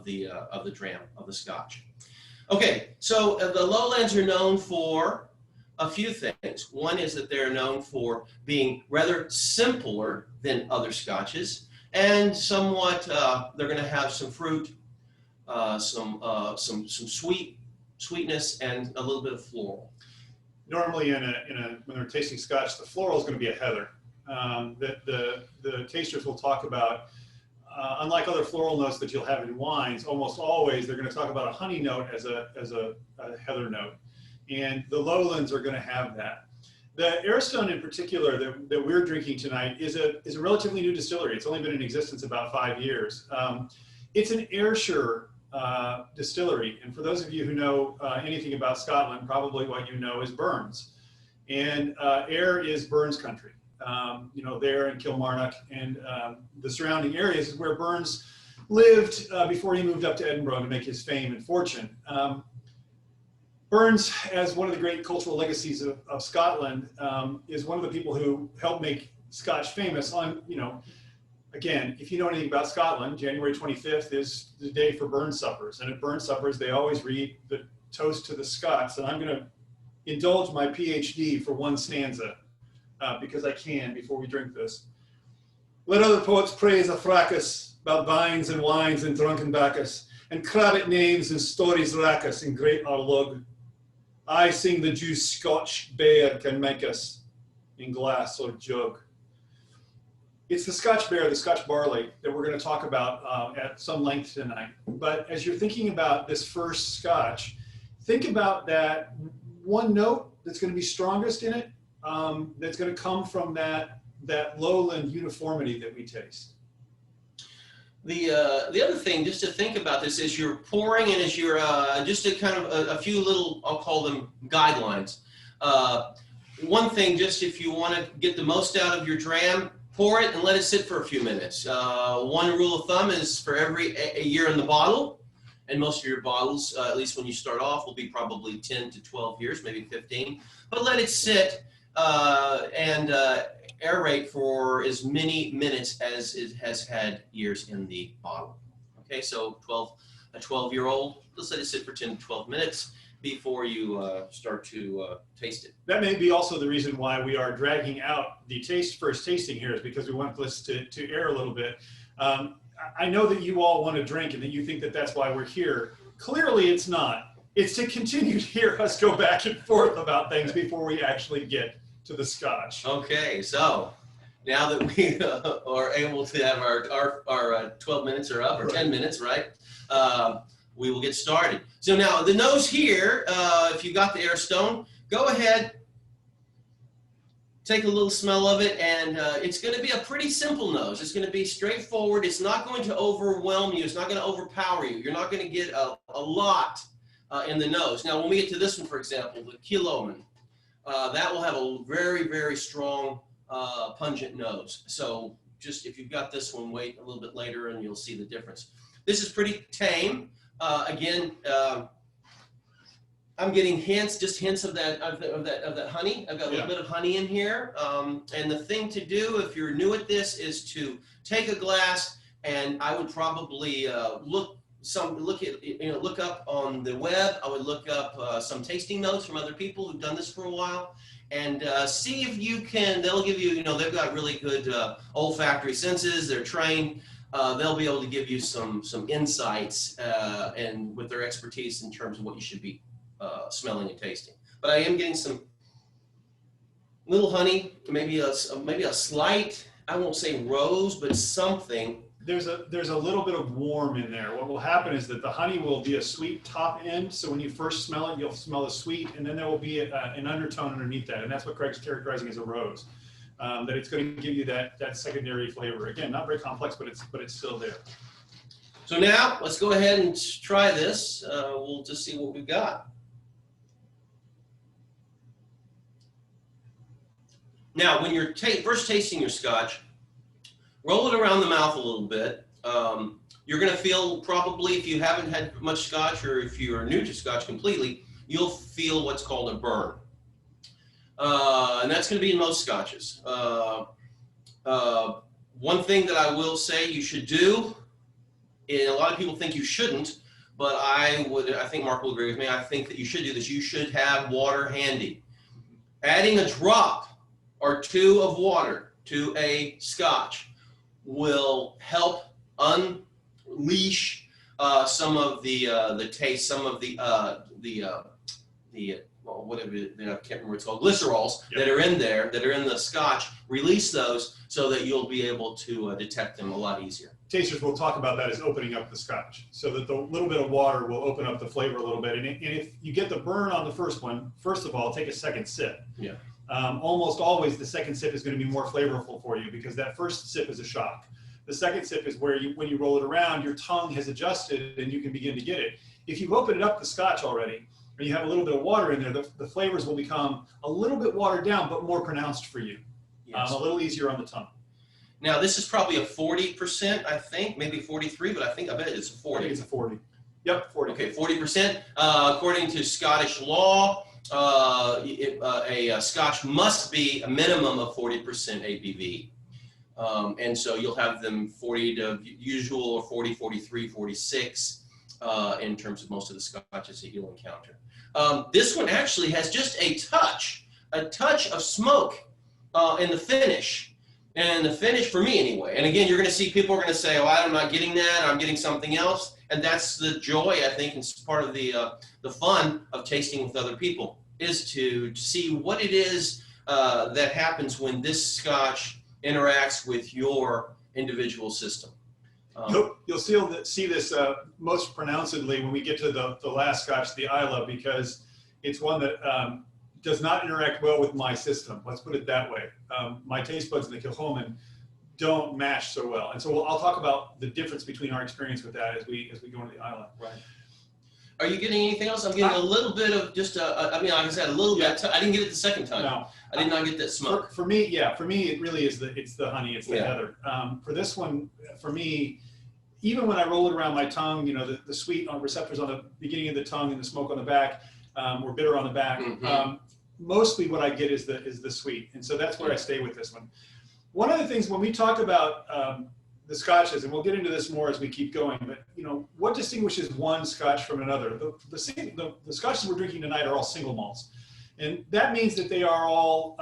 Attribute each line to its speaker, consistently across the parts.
Speaker 1: the dram of the Scotch. Okay, so the lowlands are known for a few things. One is that they're known for being rather simpler than other Scotches, and somewhat they're going to have some fruit, some sweetness, and a little bit of floral.
Speaker 2: Normally, when they're tasting Scotch, the floral is going to be a heather. The tasters will talk about, unlike other floral notes that you'll have in wines, almost always they're going to talk about a honey note as a heather note, and the lowlands are going to have that. The Airstone in particular that we're drinking tonight is a relatively new distillery. It's only been in existence about 5 years. It's an Ayrshire distillery, and for those of you who know anything about Scotland, probably what you know is Burns, and Ayr is Burns country. There in Kilmarnock and the surrounding areas is where Burns lived before he moved up to Edinburgh to make his fame and fortune. Burns, as one of the great cultural legacies of Scotland, is one of the people who helped make Scotch famous. Again, if you know anything about Scotland, January 25th is the day for Burns suppers. And at Burns suppers, they always read the toast to the Scots. And I'm going to indulge my PhD for one stanza. Because I can before we drink this. Let other poets praise a fracas about vines and wines and drunken Bacchus, and crabbit names and stories rack us in great Arlug. I sing the juice Scotch bear can make us in glass or jug. It's the Scotch bear, the Scotch barley, that we're going to talk about at some length tonight. But as you're thinking about this first Scotch, think about that one note that's going to be strongest in it. That's going to come from that lowland uniformity that we taste.
Speaker 1: The other thing, just to think about this, is you're pouring, and as you're just a kind of a few little, I'll call them guidelines. One thing, just if you want to get the most out of your dram, pour it and let it sit for a few minutes. One rule of thumb is for every a year in the bottle, and most of your bottles, at least when you start off, will be probably 10 to 12 years, maybe 15. But let it sit and aerate for as many minutes as it has had years in the bottle. Okay, so a 12-year-old, let's let it sit for 10 to 12 minutes before you start to taste it.
Speaker 2: That may be also the reason why we are dragging out the first tasting here, is because we want this to air a little bit. I know that you all want to drink and that you think that that's why we're here. Clearly it's not. It's to continue to hear us go back and forth about things before we actually get to the Scotch.
Speaker 1: Okay, so now that we are able to have our 12 minutes are up, or 10 minutes, right? We will get started. So now the nose here, if you got the Airstone, go ahead, take a little smell of it, and it's going to be a pretty simple nose. It's going to be straightforward. It's not going to overwhelm you. It's not going to overpower you. You're not going to get a lot in the nose. Now, when we get to this one, for example, the Killoman, that will have a very, very strong, pungent nose. So just if you've got this one, wait a little bit later and you'll see the difference. This is pretty tame. Again, I'm getting hints of that honey. I've got a little bit of honey in here. And the thing to do if you're new at this is to take a glass, and I would probably look up on the web. I would look up some tasting notes from other people who've done this for a while, and see if you can. They'll give you, they've got really good olfactory senses. They're trained. They'll be able to give you some insights and with their expertise in terms of what you should be smelling and tasting. But I am getting some little honey, maybe a slight, I won't say rose, but something.
Speaker 2: There's a little bit of warm in there. What will happen is that the honey will be a sweet top end. So when you first smell it, you'll smell the sweet, and then there will be an undertone underneath that. And that's what Craig's characterizing as a rose. That it's going to give you that secondary flavor. Again, not very complex, but it's still there.
Speaker 1: So now let's go ahead and try this. We'll just see what we've got. Now, when you're first tasting your Scotch, roll it around the mouth a little bit. You're going to feel probably, if you haven't had much Scotch or if you are new to Scotch completely, you'll feel what's called a burn. And that's going to be in most Scotches. One thing that I will say you should do and a lot of people think you shouldn't, but I think Mark will agree with me. I think that you should do this. You should have water handy. Adding a drop or two of water to a Scotch will help unleash some of the taste, some of the well, whatever, I can't remember what it's called, glycerols that are in there, that are in the Scotch. Release those so that you'll be able to detect them a lot easier.
Speaker 2: Tasters will talk about that as opening up the Scotch, so that the little bit of water will open up the flavor a little bit. And if you get the burn on the first one, first of all, take a second sip.
Speaker 1: Yeah.
Speaker 2: Almost always the second sip is going to be more flavorful for you because that first sip is a shock. The second sip is where when you roll it around, your tongue has adjusted and you can begin to get it. If you've opened up the Scotch already, and you have a little bit of water in there, the flavors will become a little bit watered down, but more pronounced for you. Yes. A little easier on the tongue.
Speaker 1: Now, this is probably a 40%, I think, maybe 43, but I bet it's a 40.
Speaker 2: I think it's a 40. Yep, 40.
Speaker 1: Okay, 40%. According to Scottish law, a Scotch must be a minimum of 40% ABV. And so you'll have them 40 to usual, or 40, 43, 46 in terms of most of the Scotches that you'll encounter. This one actually has just a touch of smoke in the finish. And the finish, for me anyway, and again, you're going to see people are going to say, oh, I'm not getting that, I'm getting something else. And that's the joy, I think, and part of the fun of tasting with other people, is to see what it is that happens when this Scotch interacts with your individual system.
Speaker 2: You'll see this most pronouncedly when we get to the last Scotch, the Islay, because it's one that does not interact well with my system. Let's put it that way. My taste buds in the Kilchoman don't match so well, and so I'll talk about the difference between our experience with that as we go into the Islay.
Speaker 1: Right. Are you getting anything else? I'm getting a little bit of just I mean, like I said, a little bit. I didn't get it the second time.
Speaker 2: No,
Speaker 1: I did not get that smoke.
Speaker 2: For me, it really is the honey, it's the heather. For this one, for me, even when I roll it around my tongue, the sweet receptors on the beginning of the tongue and the smoke on the back, or bitter on the back.
Speaker 1: Mm-hmm.
Speaker 2: Mostly what I get is the sweet, and so that's where I stay with this one. One of the things when we talk about the Scotches, and we'll get into this more as we keep going, but what distinguishes one Scotch from another? The Scotches we're drinking tonight are all single malts, and that means that they are all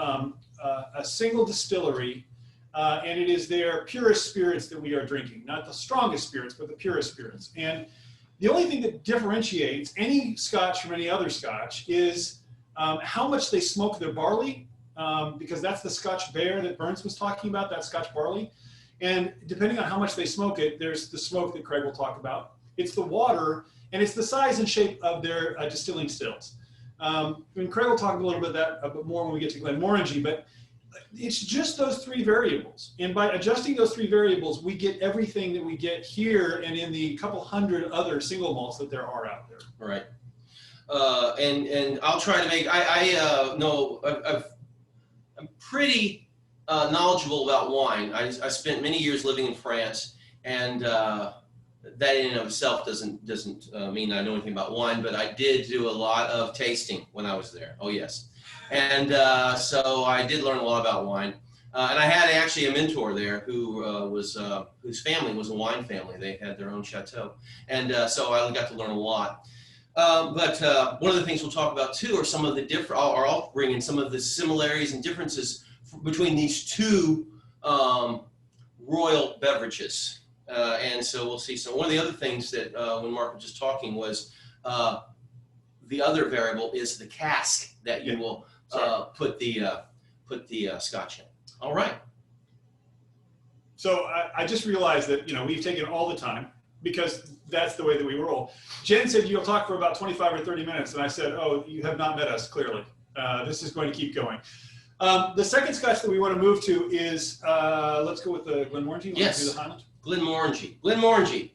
Speaker 2: a single distillery, and it is their purest spirits that we are drinking, not the strongest spirits, but the purest spirits. And the only thing that differentiates any Scotch from any other Scotch is how much they smoke their barley, because that's the Scotch Bear that Burns was talking about, that Scotch barley. And depending on how much they smoke it, there's the smoke that Craig will talk about. It's the water, and it's the size and shape of their distilling stills. And Craig will talk a little bit of that a bit more when we get to Glenmorangie, but it's just those three variables. And by adjusting those three variables, we get everything that we get here and in the couple hundred other single malts that there are out there.
Speaker 1: Right. And I'll try to make, I'm pretty knowledgeable about wine. I spent many years living in France, and that in and of itself doesn't mean I know anything about wine, but I did do a lot of tasting when I was there. Oh yes. And so I did learn a lot about wine. And I had actually a mentor there who whose family was a wine family. They had their own chateau. And so I got to learn a lot. But one of the things we'll talk about too are some of the I'll bring in some of the similarities and differences between these two royal beverages. And so we'll see. So one of the other things that when Mark was just talking was the other variable is the cask that you will put the Scotch in. All right.
Speaker 2: So I just realized that we've taken all the time, because that's the way that we roll. Jen said you'll talk for about 25 or 30 minutes, and I said, oh, you have not met us, clearly. This is going to keep going. The second Scotch that we want to move to is, let's go with the Glenmorangie.
Speaker 1: Yes,
Speaker 2: do the Highland?
Speaker 1: Glenmorangie.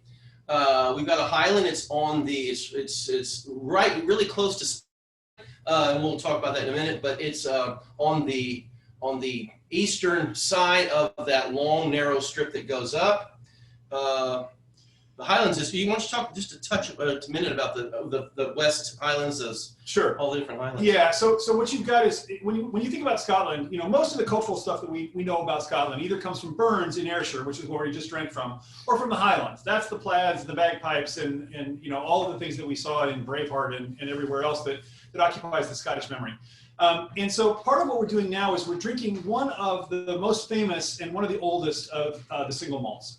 Speaker 1: We've got a Highland. It's on the, it's right, really close to, and we'll talk about that in a minute, but it's on the eastern side of that long, narrow strip that goes up. the Highlands is. You want to talk just a minute about the West Highlands, those
Speaker 2: Sure.
Speaker 1: all the different Highlands.
Speaker 2: Yeah. So what you've got is when you think about Scotland, most of the cultural stuff that we know about Scotland either comes from Burns in Ayrshire, which is where we just drank from, or from the Highlands. That's the plaids, the bagpipes, and all of the things that we saw in Braveheart and everywhere else that occupies the Scottish memory. And so part of what we're doing now is we're drinking one of the most famous and one of the oldest of the single malts.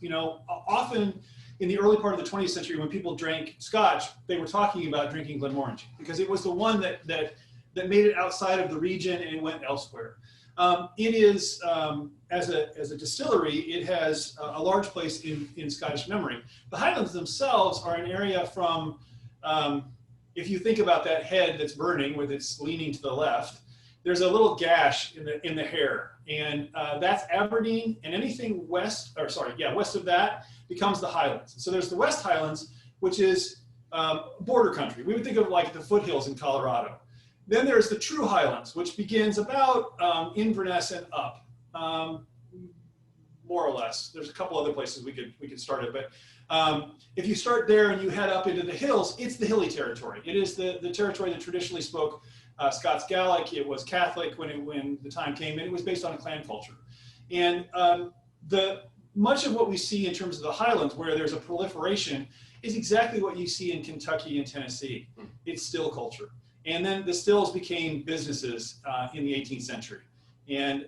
Speaker 2: Often in the early part of the 20th century, when people drank Scotch, they were talking about drinking Glenmorangie because it was the one that made it outside of the region and it went elsewhere. It is, as a distillery, it has a large place in Scottish memory. The Highlands themselves are an area from, if you think about that head that's burning with its leaning to the left, there's a little gash in the hair, and that's Aberdeen, and anything west of that becomes the Highlands. So there's the West Highlands, which is border country. We would think of like the foothills in Colorado. Then there's the true Highlands, which begins about Inverness and up, more or less. There's a couple other places we could start it, but if you start there and you head up into the hills, it's the hilly territory. It is the territory that traditionally spoke Scots Gaelic. It was Catholic when the time came, and it was based on a clan culture. And much of what we see in terms of the Highlands, where there's a proliferation, is exactly what you see in Kentucky and Tennessee. It's still culture. And then the stills became businesses in the 18th century. And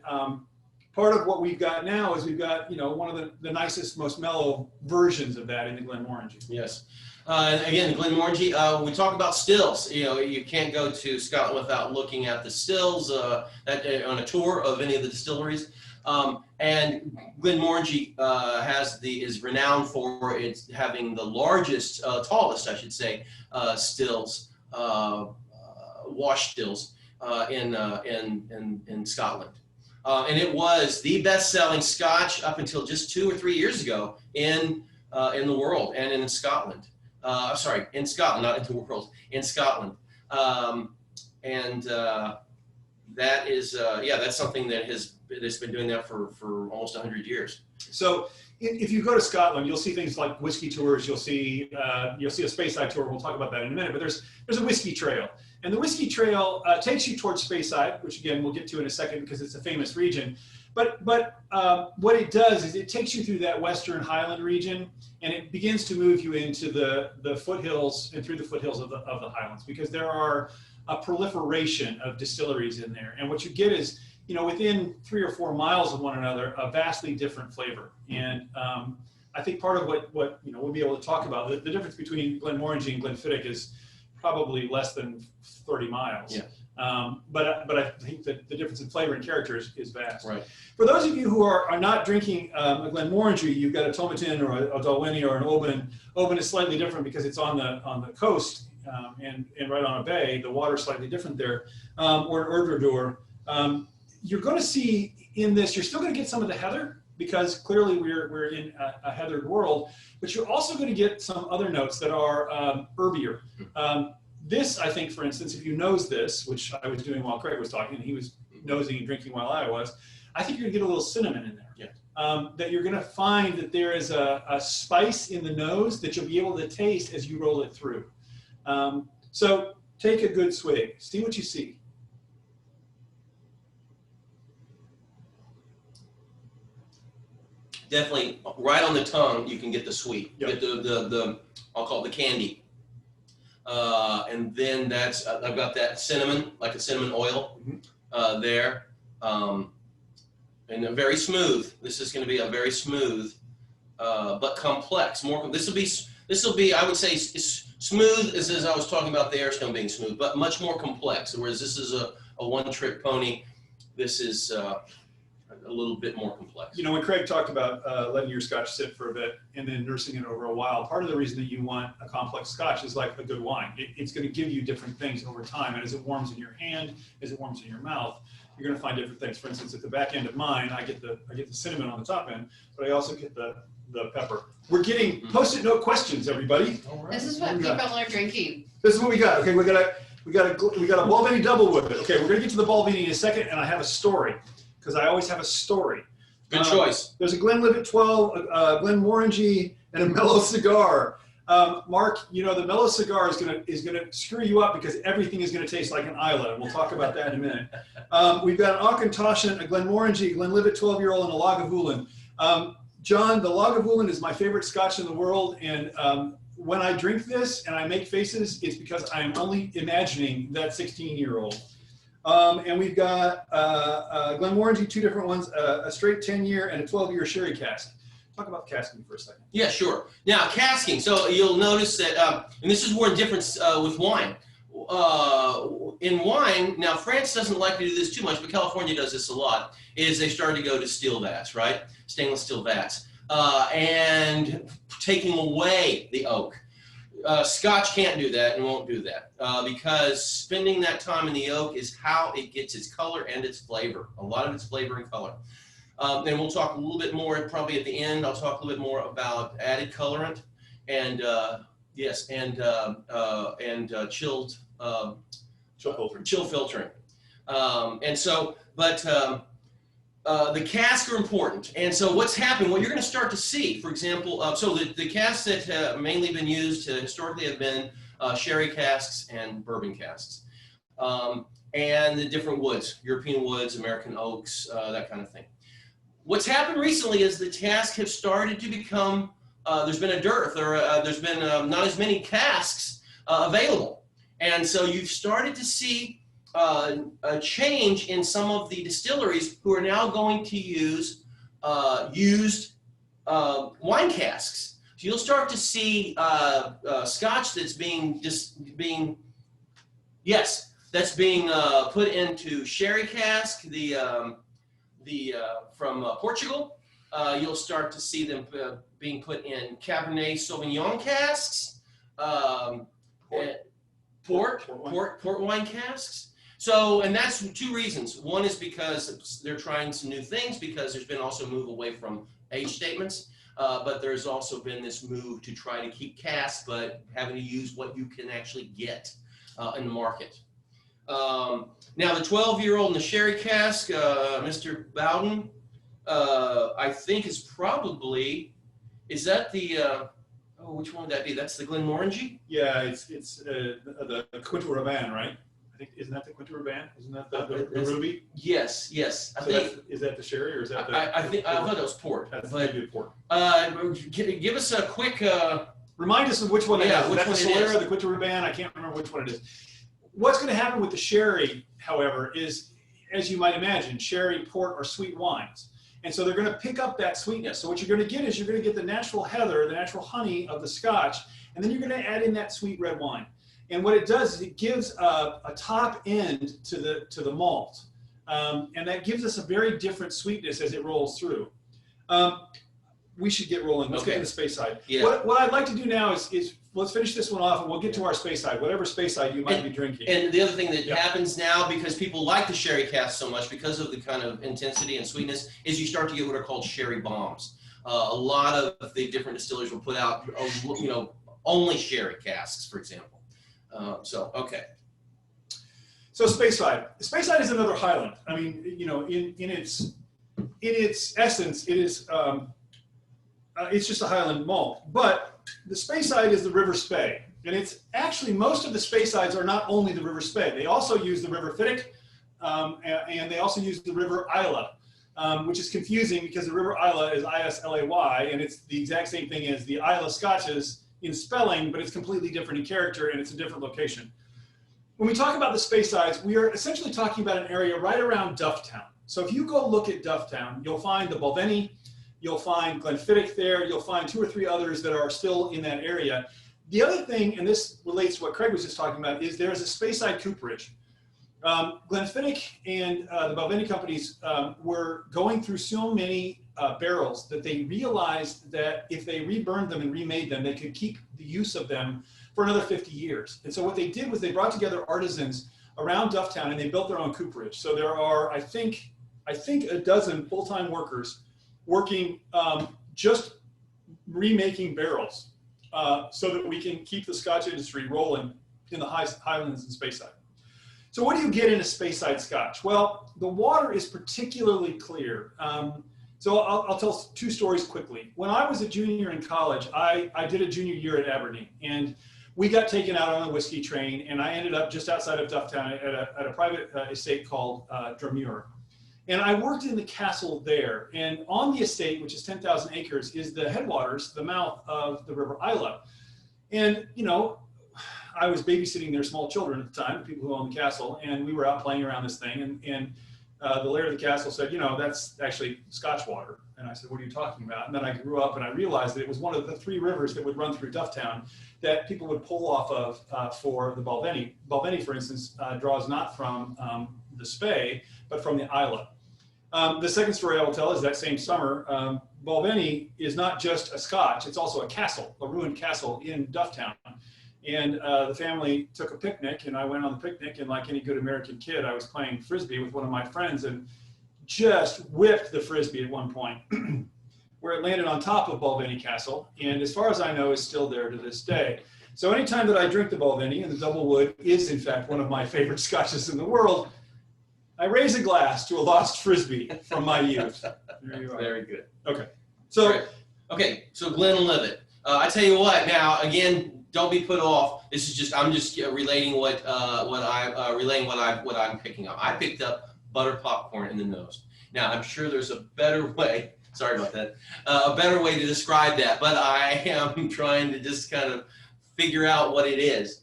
Speaker 2: part of what we've got now is we've got, one of the nicest, most mellow versions of that in the Glenmorangie.
Speaker 1: Yes. And again, Glenmorangie, we talk about stills. You can't go to Scotland without looking at the stills on a tour of any of the distilleries. And Glenmorangie is renowned for its having the largest, tallest, I should say, stills, wash stills in Scotland. And it was the best-selling Scotch up until just 2 or 3 years ago in the world and in Scotland. In Scotland, not in the world, in Scotland. That is, that's something that's been doing that for almost 100 years.
Speaker 2: So if you go to Scotland, you'll see things like whiskey tours. You'll see a Speyside tour. We'll talk about that in a minute. But there's a whiskey trail, and the whiskey trail takes you towards Speyside, which again we'll get to in a second because it's a famous region. But what it does is it takes you through that Western Highland region, and it begins to move you into the foothills and through the foothills of the Highlands, because there are a proliferation of distilleries in there. And what you get is, within 3 or 4 miles of one another, a vastly different flavor. And I think part of what we'll be able to talk about, the difference between Glenmorangie and Glenfitting is probably less than 30 miles. Yeah. But I think that the difference in flavor and character is vast.
Speaker 1: Right.
Speaker 2: For those of you who are not drinking a Glenmorangie, you've got a Tomatin or a Dalwhinnie or an Oban. Oban is slightly different because it's on the coast and right on a bay. The water's slightly different there. Or an Erdredor. You're going to see in this, you're still going to get some of the heather, because clearly we're in a heathered world, but you're also going to get some other notes that are herbier. This, I think, for instance, if you nose this, which I was doing while Craig was talking, and he was nosing and drinking while I was, I think you're going to get a little cinnamon in there. Yeah. That you're going to find that there is a spice in the nose that you'll be able to taste as you roll it through. So take a good swig. See what you see.
Speaker 1: Definitely, right on the tongue, you can get the sweet.
Speaker 2: Yep.
Speaker 1: Get the I'll call it the candy. And then I've got that cinnamon, like a cinnamon oil there. And very smooth. This is going to be a very smooth, but complex. This will be, I would say, smooth as I was talking about the Airstone being smooth, but much more complex. Whereas this is a one-trick pony. This is a little bit more complex.
Speaker 2: When Craig talked about letting your Scotch sit for a bit and then nursing it over a while, part of the reason that you want a complex Scotch is like a good wine. It's going to give you different things over time, and as it warms in your hand, as it warms in your mouth, you're going to find different things. For instance, at the back end of mine, I get the cinnamon on the top end, but I also get the pepper. We're getting Post-it note questions, everybody.
Speaker 3: All right. This is what people are drinking.
Speaker 2: This is what we got. Okay, we got a Balvenie double with it. Okay, we're going to get to the Balvenie in a second, and I have a story, because I always have a story.
Speaker 1: Good choice.
Speaker 2: There's a Glenlivet 12, a Glenmorangie, and a mellow cigar. Mark, you know, the mellow cigar is gonna screw you up because everything is gonna taste like an Isla. We'll talk about that in a minute. We've got an Auchentoshan, a Glenmorangie, a Glenlivet 12-year-old, and a Lagavulin. John, the Lagavulin is my favorite Scotch in the world, and when I drink this and I make faces, it's because I'm only imagining that 16-year-old. And we've got Glenmorangie, 2 different ones, a straight 10-year and a 12-year sherry cask. Talk about casking for a second.
Speaker 1: Yeah, sure. Now, casking. So you'll notice that, and this is one difference with wine. In wine, now France doesn't like to do this too much, but California does this a lot, is they started to go to steel vats, right? Stainless steel vats. And taking away the oak. Scotch can't do that and won't do that because spending that time in the oak is how it gets its color and its flavor, a lot of its flavor and color. And we'll talk a little bit more, probably at the end, I'll talk a little bit more about added colorant and yes, and chill filtering. And so, but the casks are important. And so what's happened, what you're going to start to see, for example, so the casks that have mainly been used historically have been sherry casks and bourbon casks. And the different woods, European woods, American oaks, that kind of thing. What's happened recently is the casks have started to become, there's been a dearth, or there's been not as many casks available. And so you've started to see a change in some of the distilleries who are now going to use used wine casks. So you'll start to see Scotch that's being put into sherry cask, from Portugal. You'll start to see them being put in Cabernet Sauvignon casks, port wine casks. So, and that's 2 reasons. One is because they're trying some new things, because there's been also a move away from age statements, but there's also been this move to try to keep casks, but having to use what you can actually get in the market. Now the 12-year-old in the sherry cask, Mr. Bowden, I think is probably, is that the, which one would that be? That's the Glenmorangie?
Speaker 2: Yeah, it's the Quinto Raban, right? I think, isn't that the Quinto Raban? Isn't that the Ruby?
Speaker 1: Yes. I think.
Speaker 2: Is that the sherry, or is that the?
Speaker 1: I thought it was port.
Speaker 2: That's maybe port.
Speaker 1: Give us a quick.
Speaker 2: Remind us of which one it is.
Speaker 1: Which one
Speaker 2: the Solera, the Quinto Raban? I can't remember which one it is. What's going to happen with the sherry, however, is, as you might imagine, sherry, port are sweet wines. And so they're going to pick up that sweetness. So what you're going to get is you're going to get the natural heather, the natural honey of the Scotch, and then you're going to add in that sweet red wine. And what it does is it gives a top end to the malt. And that gives us a very different sweetness as it rolls through. We should get rolling. Let's get to the space side.
Speaker 1: Yeah.
Speaker 2: What I'd like to do now is let's finish this one off, and we'll get to our space side, whatever space side you might be drinking.
Speaker 1: And the other thing that happens now, because people like the sherry cask so much, because of the kind of intensity and sweetness, is you start to get what are called sherry bombs. A lot of the different distilleries will put out, only sherry casks, for example. Okay.
Speaker 2: So space side. The space side is another Highland. I mean, in its essence, it is. It's just a Highland malt, but the Speyside is the River Spey, and it's actually, most of the Speysides are not only the River Spey. They also use the River Fiddick, and they also use the River Isla, which is confusing because the River Isla is I-S-L-A-Y, and it's the exact same thing as the Isla Scotches in spelling, but it's completely different in character, and it's a different location. When we talk about the Speysides, we are essentially talking about an area right around Dufftown. So if you go look at Dufftown, you'll find the Balvenie, you'll find Glenfitting there, you'll find 2 or 3 others that are still in that area. The other thing, and this relates to what Craig was just talking about, is there's a Speyside Cooperage. Glenfitting and the Balvenie companies were going through so many barrels that they realized that if they reburned them and remade them, they could keep the use of them for another 50 years. And so what they did was they brought together artisans around Dufftown, and they built their own cooperage. So there are, I think a dozen full-time workers working just remaking barrels so that we can keep the Scotch industry rolling in the Highlands and Speyside. So what do you get in a Speyside Scotch? Well, the water is particularly clear. So I'll tell two stories quickly. When I was a junior in college, I did a junior year at Aberdeen, and we got taken out on a whiskey train, and I ended up just outside of Dufftown at a private estate called Drumure. And I worked in the castle there, and on the estate, which is 10,000 acres, is the headwaters, the mouth of the River Isla. And, you know, I was babysitting their small children at the time, the people who owned the castle, and we were out playing around this thing, and the laird of the castle said, you know, that's actually Scotch water. And I said, what are you talking about? And then I grew up and I realized that it was one of the 3 rivers that would run through Dufftown that people would pull off of for the Balvenie. Balvenie, for instance, draws not from the Spey, but from the Isla. The second story I will tell is that same summer, Balvenie is not just a Scotch, it's also a castle, a ruined castle in Dufftown. And the family took a picnic, and I went on the picnic, and like any good American kid, I was playing Frisbee with one of my friends and just whipped the Frisbee at one point, where it landed on top of Balvenie Castle, and as far as I know, is still there to this day. So anytime that I drink the Balvenie, and the Double Wood is in fact one of my favorite Scotches in the world, I raise a glass to a lost Frisbee from my youth. There you are.
Speaker 1: Very good.
Speaker 2: Okay. So,
Speaker 1: Great. Okay, so Glenlivet. I tell you what. Now, again, don't be put off. This is just I'm just relating what I'm picking up. I picked up butter popcorn in the nose. Now, I'm sure there's a better way. Sorry about that. A better way to describe that, but I am trying to just kind of figure out what it is.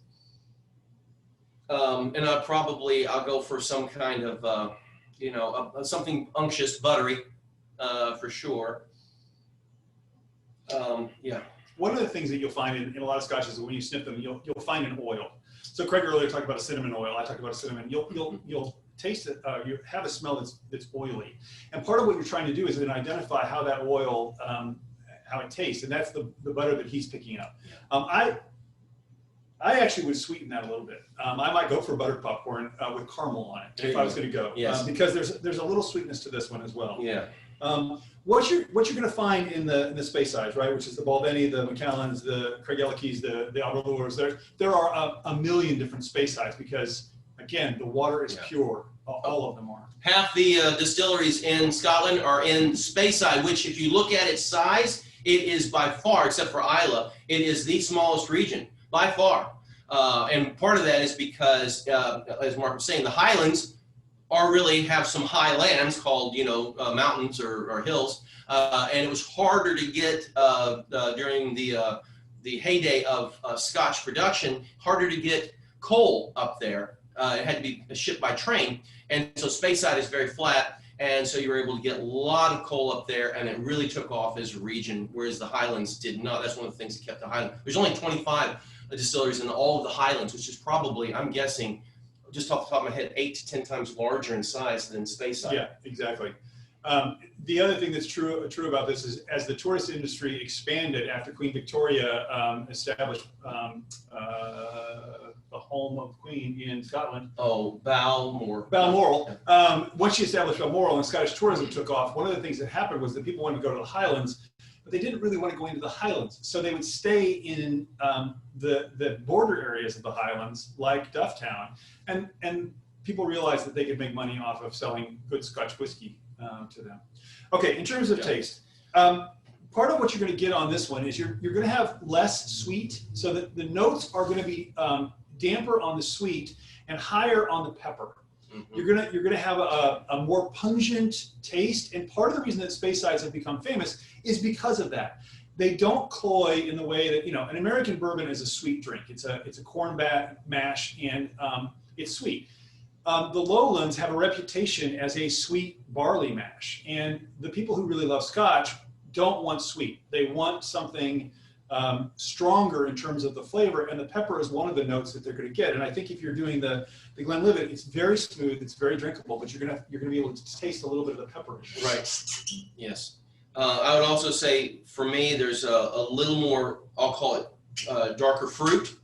Speaker 1: And I'll go for some kind of, something unctuous, buttery, for sure. Yeah.
Speaker 2: One of the things that you'll find in a lot of Scotches is when you sniff them, you'll find an oil. So Craig earlier talked about a cinnamon oil. I talked about a cinnamon. You'll taste it. You have a smell that's oily, and part of what you're trying to do is then identify how that oil, how it tastes, and that's the butter that he's picking up. I actually would sweeten that a little bit. I might go for buttered popcorn with caramel on it if I was going to go, because there's a little sweetness to this one as well.
Speaker 1: Yeah.
Speaker 2: What you're going to find in the space size, right, which is the Balvenie, the Macallans, the Craigellachties, the Alberlours, there are a million different space size because, again, the water is pure. All of them are.
Speaker 1: Half the distilleries in Scotland are in Speyside, which if you look at its size, it is by far, except for Islay, it is the smallest region, by far. And part of that is because, as Mark was saying, the Highlands really have some high lands called, mountains or hills, and it was harder to get during the heyday of Scotch production, harder to get coal up there. It had to be shipped by train, and so Speyside is very flat, and so you were able to get a lot of coal up there, and it really took off as a region, whereas the Highlands did not. That's one of the things that kept the Highlands. There's only 25 distilleries in all of the Highlands, which is probably, I'm guessing, just off the top of my head, 8 to 10 times larger in size than Speyside.
Speaker 2: Yeah, exactly. The other thing that's true about this is as the tourist industry expanded after Queen Victoria established the home of the Queen in Scotland.
Speaker 1: Oh, Balmoral.
Speaker 2: Balmoral. Once she established Balmoral and Scottish tourism took off, one of the things that happened was that people wanted to go to the Highlands, but they didn't really want to go into the Highlands. So they would stay in the border areas of the Highlands, like Dufftown, and people realized that they could make money off of selling good Scotch whiskey to them. Okay, in terms of taste, part of what you're going to get on this one is you're going to have less sweet, so that the notes are going to be damper on the sweet and higher on the pepper. Mm-hmm. You're gonna have a more pungent taste, and part of the reason that Speysides have become famous is because of that. They don't cloy in the way that, an American bourbon is a sweet drink. It's a corn mash, and it's sweet. The Lowlands have a reputation as a sweet barley mash, and the people who really love Scotch don't want sweet. They want something stronger in terms of the flavor, and the pepper is one of the notes that they're going to get. And I think if you're doing the Glenlivet, it's very smooth, it's very drinkable, but you're going to be able to taste a little bit of the pepper.
Speaker 1: Right. Yes. I would also say for me, there's a little more, I'll call it darker fruit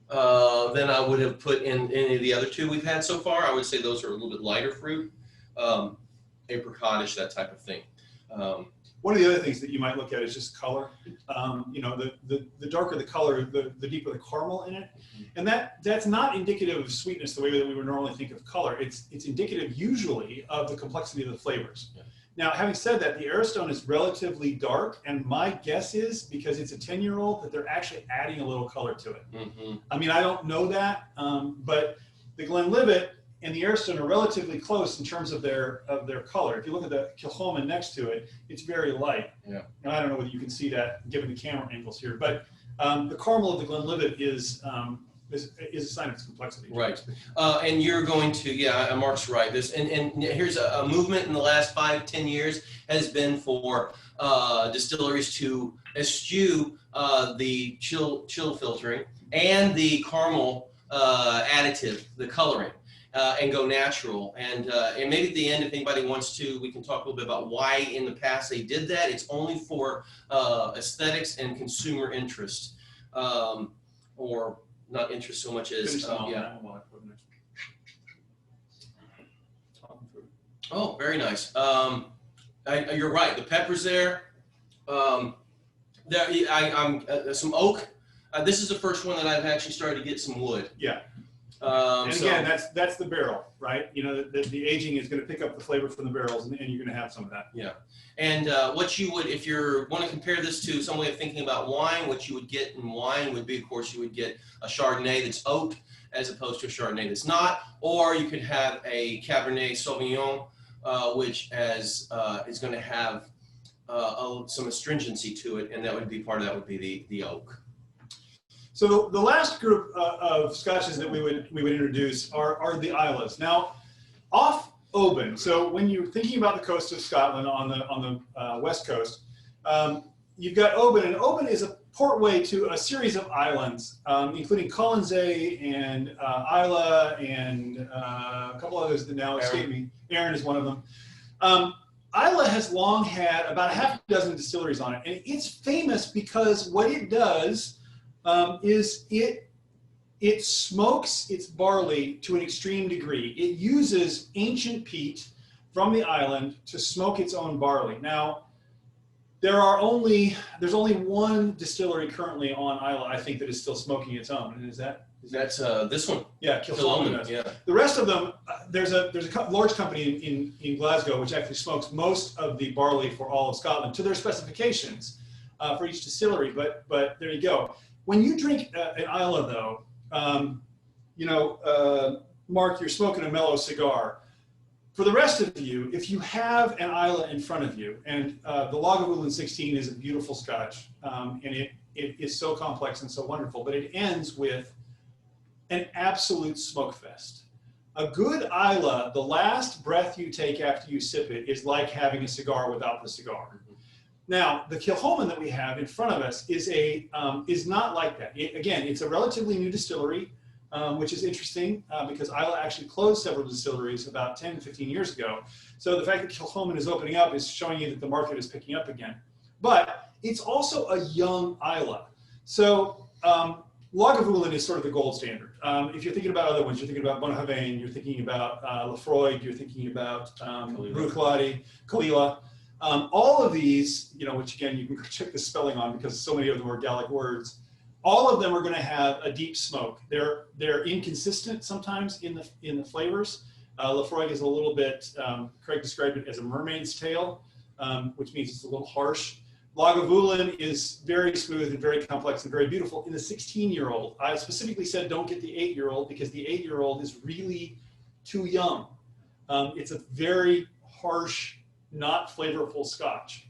Speaker 1: than I would have put in any of the other two we've had so far. I would say those are a little bit lighter fruit, apricotish, that type of thing.
Speaker 2: One of the other things that you might look at is just color. The darker the color, the deeper the caramel in it. And that's not indicative of sweetness the way that we would normally think of color. It's indicative usually of the complexity of the flavors. Yeah. Now, having said that, the Airstone is relatively dark, and my guess is, because it's a 10-year-old, that they're actually adding a little color to it. I mean, I don't know that, but the Glenlivet and the Airstone are relatively close in terms of their color. If you look at the Kilchoman next to it, it's very light.
Speaker 1: Yeah.
Speaker 2: And I don't know whether you can see that given the camera angles here, but the caramel of the Glenlivet is a sign of its complexity.
Speaker 1: Right. And you're going to, yeah, Mark's right. And here's a movement in the last 5-10 years has been for distilleries to eschew the chill filtering and the caramel additive, the coloring, and go natural. And maybe at the end, if anybody wants to, we can talk a little bit about why in the past they did that. It's only for aesthetics and consumer interest, or not interest so much as, yeah. Oh, very nice. You're right. The peppers there. I'm some oak. This is the first one that I've actually started to get some wood.
Speaker 2: Yeah. And again, that's the barrel, right? You know, the aging is going to pick up the flavor from the barrels, and you're going to have some of that.
Speaker 1: Yeah. And what you would, if you want to compare this to some way of thinking about wine, what you would get in wine would be, of course, you would get a Chardonnay that's oak as opposed to a Chardonnay that's not, or you could have a Cabernet Sauvignon, which is going to have some astringency to it, and that would be part of that would be the oak.
Speaker 2: So the last group of scotches that we would introduce are the Islas. Now, off Oban. So when you're thinking about the coast of Scotland on the west coast, you've got Oban, and Oban is a portway to a series of islands, including Colonsay and Islay and a couple others that now escape me. Arran is one of them. Islay has long had about a half dozen distilleries on it, and it's famous because what it does is it smokes its barley to an extreme degree. It uses ancient peat from the island to smoke its own barley. Now, there's only one distillery currently on Islay, I think, that is still smoking its own, and
Speaker 1: That's this one.
Speaker 2: Yeah, Kilchoman.
Speaker 1: Yeah.
Speaker 2: The rest of them, there's a large company in Glasgow which actually smokes most of the barley for all of Scotland to their specifications for each distillery. But there you go. When you drink an Islay, though, Mark, you're smoking a mellow cigar. For the rest of you, if you have an Islay in front of you, and the Lagavulin 16 is a beautiful Scotch, and it is so complex and so wonderful, but it ends with an absolute smoke fest. A good Islay, the last breath you take after you sip it is like having a cigar without the cigar. Now, the Kilchoman that we have in front of us is not like that. Again, it's a relatively new distillery, which is interesting because Islay actually closed several distilleries about 10, 15 years ago. So the fact that Kilchoman is opening up is showing you that the market is picking up again. But it's also a young Islay. So Lagavulin is sort of the gold standard. If you're thinking about other ones, you're thinking about Bunnahabhain, you're thinking about Laphroaig, you're thinking about Bruichladdich, Cailleach. All of these, which again, you can check the spelling on because so many of them are Gaelic words, all of them are going to have a deep smoke. They're inconsistent sometimes in the flavors. Laphroaig is a little bit, Craig described it as a mermaid's tail, which means it's a little harsh. Lagavulin is very smooth and very complex and very beautiful. In the 16-year-old, I specifically said don't get the 8-year-old because the 8-year-old is really too young. It's a very harsh, not flavorful Scotch.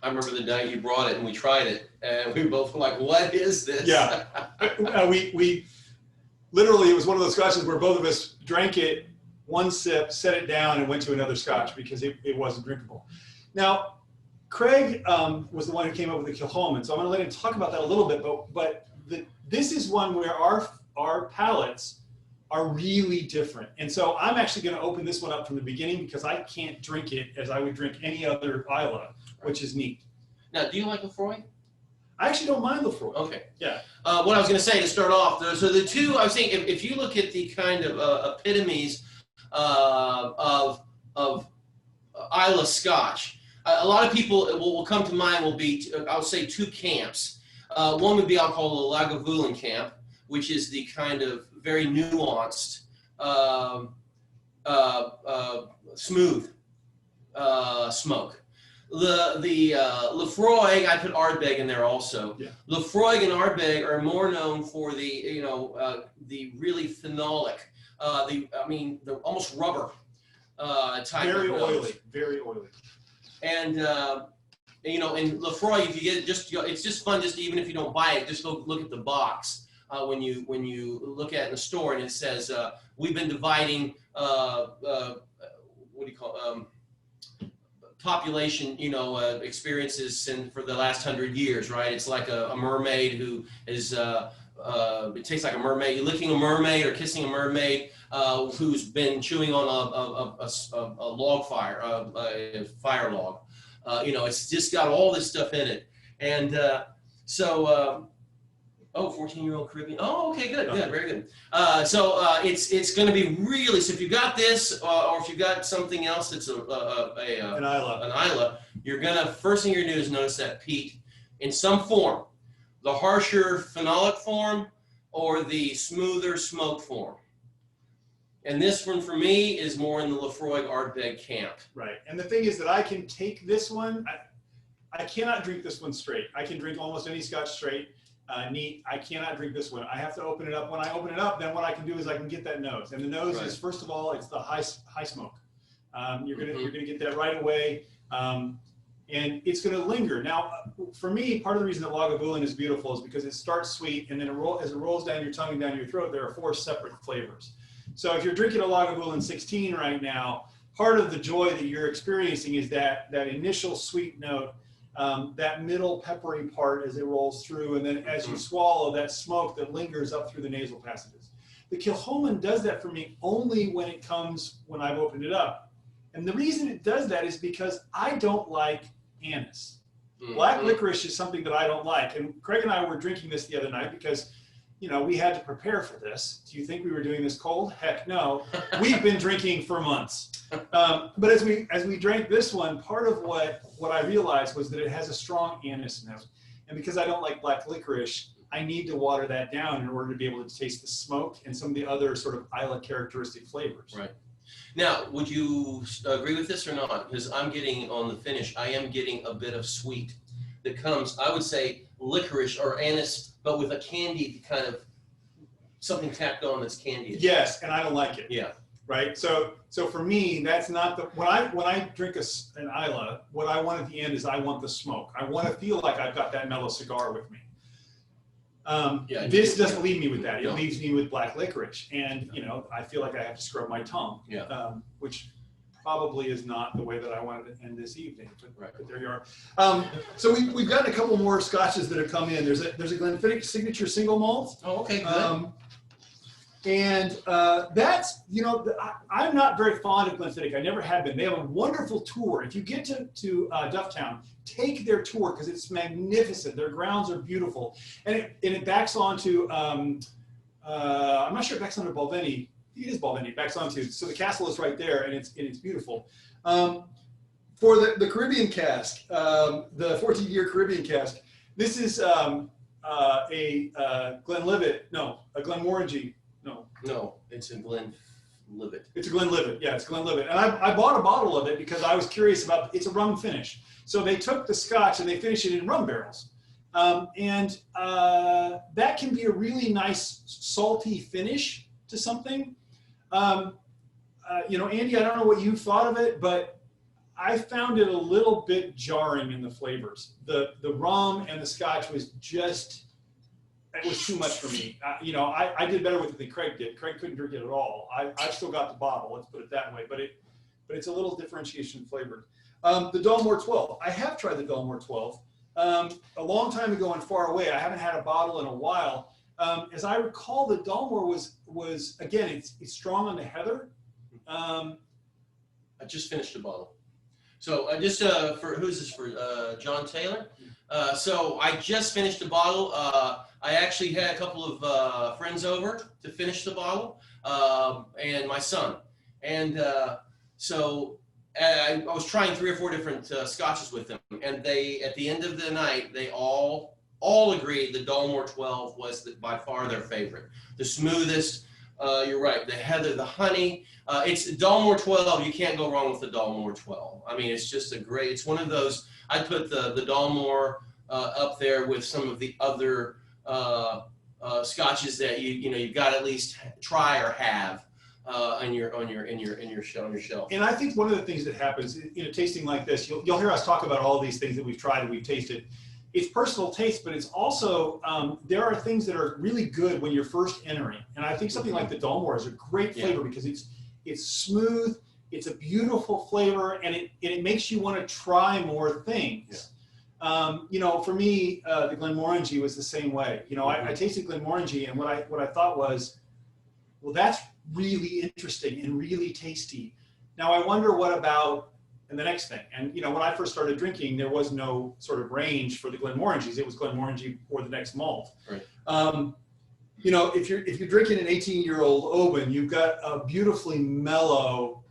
Speaker 1: I remember the night you brought it and we tried it, and we both were like, "What is this?"
Speaker 2: Yeah, we literally, it was one of those Scotches where both of us drank it, one sip, set it down, and went to another Scotch because it wasn't drinkable. Now, Craig was the one who came up with the Kilchoman, so I'm going to let him talk about that a little bit. But this is one where our palates are really different, and so I'm actually going to open this one up from the beginning because I can't drink it as I would drink any other Islay, which is neat.
Speaker 1: Now, do you like Laphroaig?
Speaker 2: I actually don't mind Laphroaig.
Speaker 1: Okay.
Speaker 2: Yeah.
Speaker 1: What I was going to say to start off, so the two, I was thinking, if you look at the kind of epitomes of Islay Scotch, a lot of people will come to mind will be, I'll say, two camps. One would be, I'll call the Lagavulin camp, which is the kind of very nuanced, smooth smoke. The Laphroaig, I put Ardbeg in there also.
Speaker 2: Yeah.
Speaker 1: Laphroaig and Ardbeg are more known for the the really phenolic, the almost rubber type.
Speaker 2: Very
Speaker 1: of
Speaker 2: oily,
Speaker 1: notes.
Speaker 2: very oily.
Speaker 1: And in Laphroaig, if you get it, it's just fun. Just even if you don't buy it, just go look at the box when you look at it in the store, and it says we've been dividing what do you call population experiences for the last 100 years, right? It's like a mermaid who is it tastes like a mermaid. You're licking a mermaid or kissing a mermaid who's been chewing on a log fire, a fire log. It's just got all this stuff in it. And 14-year-old Caribbean. Oh, okay, good, very good. It's going to be really, so if you got this, or if you got something else that's an Isla, you're going to, first thing you're going to do is notice that peat in some form, the harsher phenolic form or the smoother smoke form. And this one for me is more in the Laphroaig Ardbeg camp.
Speaker 2: Right. And the thing is that I can take this one, I cannot drink this one straight. I can drink almost any Scotch straight, neat. I cannot drink this one. I have to open it up. When I open it up, then what I can do is I can get that nose. And the nose is, first of all, it's the high smoke. You're gonna get that right away. And it's going to linger. Now, for me, part of the reason that Lagavulin is beautiful is because it starts sweet, and then as it rolls down your tongue and down your throat, there are 4 separate flavors. So if you're drinking a Lagavulin 16 right now, part of the joy that you're experiencing is that initial sweet note, that middle peppery part as it rolls through, and then as you swallow, that smoke that lingers up through the nasal passages. The Kilchoman does that for me only when I've opened it up. And the reason it does that is because I don't like anise. Black licorice is something that I don't like. And Craig and I were drinking this the other night because, we had to prepare for this. Do you think we were doing this cold? Heck no. We've been drinking for months. But as we drank this one, part of what I realized was that it has a strong anise note. And because I don't like black licorice, I need to water that down in order to be able to taste the smoke and some of the other sort of Isla characteristic flavors.
Speaker 1: Right. Now, would you agree with this or not? Because I'm getting, on the finish, I am getting a bit of sweet that comes, I would say, licorice or anise, but with a candied kind of, something tacked on that's candied.
Speaker 2: Yes, and I don't like it.
Speaker 1: Yeah.
Speaker 2: Right? So for me, that's not the, when I drink an Isla, what I want at the end is I want the smoke. I want to feel like I've got that mellow cigar with me. This doesn't leave me with that. It leaves me with black licorice. And, I feel like I have to scrub my tongue, which probably is not the way that I wanted to end this evening. But there you are. So we've gotten a couple more scotches that have come in. There's a Glenfiddich Signature Single Malt.
Speaker 1: Oh, okay, good.
Speaker 2: And that's, I'm not very fond of Glenfiddich. I never have been. They have a wonderful tour. If you get to Dufftown, take their tour because it's magnificent. Their grounds are beautiful. And it backs onto, I'm not sure it backs onto Balvenie. It is Balvenie. It backs onto. So the castle is right there, and it's beautiful. For the Caribbean cask, the 14-year Caribbean cask, this is a Glenlivet. No, a Glenmorangie.
Speaker 1: No, it's a Glenlivet.
Speaker 2: It's a Glenlivet. Yeah, it's Glenlivet. And I bought a bottle of it because I was curious about, it's a rum finish. So they took the Scotch and they finished it in rum barrels. That can be a really nice salty finish to something. Andy, I don't know what you thought of it, but I found it a little bit jarring in the flavors. The rum and the Scotch was just, it was too much for me. I did better with it than Craig did. Craig couldn't drink it at all. I've still got the bottle, let's put it that way, but it's a little differentiation flavored. The Dalmore 12. I have tried the Dalmore 12 a long time ago and far away. I haven't had a bottle in a while. As I recall, the Dalmore was again, it's strong on the heather.
Speaker 1: I just finished a bottle. So who's this for? John Taylor. So I just finished a bottle. I actually had a couple of friends over to finish the bottle, and my son. And so I was trying 3 or 4 different scotches with them, and they, at the end of the night, they all agreed the Dalmore 12 was by far their favorite, the smoothest, You're right. The heather, the honey. It's Dalmore 12. You can't go wrong with the Dalmore 12. I mean, it's just a great. It's one of those. I'd put the Dalmore up there with some of the other scotches that you've got to at least try or have on your shelf.
Speaker 2: And I think one of the things that happens in a tasting like this, you'll hear us talk about all these things that we've tried and we've tasted. It's personal taste, but it's also, there are things that are really good when you're first entering. And I think something like the Dalmore is a great flavor because it's smooth, it's a beautiful flavor, and it makes you want to try more things. Yeah. For me, the Glenmorangie was the same way. I tasted Glenmorangie, and what I thought was, well, that's really interesting and really tasty. Now I wonder what about the next thing. And when I first started drinking, there was no sort of range for the Glenmorangies. It was Glenmorangie or the next malt. Right. If you're drinking an 18-year-old Oban, you've got a beautifully mellow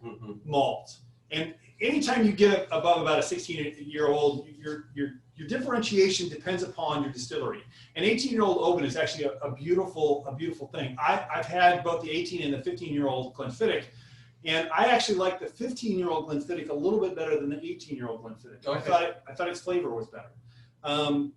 Speaker 2: malt. And anytime you get above about a 16-year-old, your differentiation depends upon your distillery. An 18-year-old Oban is actually a beautiful thing. I've had both the 18 and the 15-year-old Glenfiddich, and I actually like the 15-year-old Glenfiddich a little bit better than the 18-year-old Glenfiddich. Okay. I thought its flavor was better. And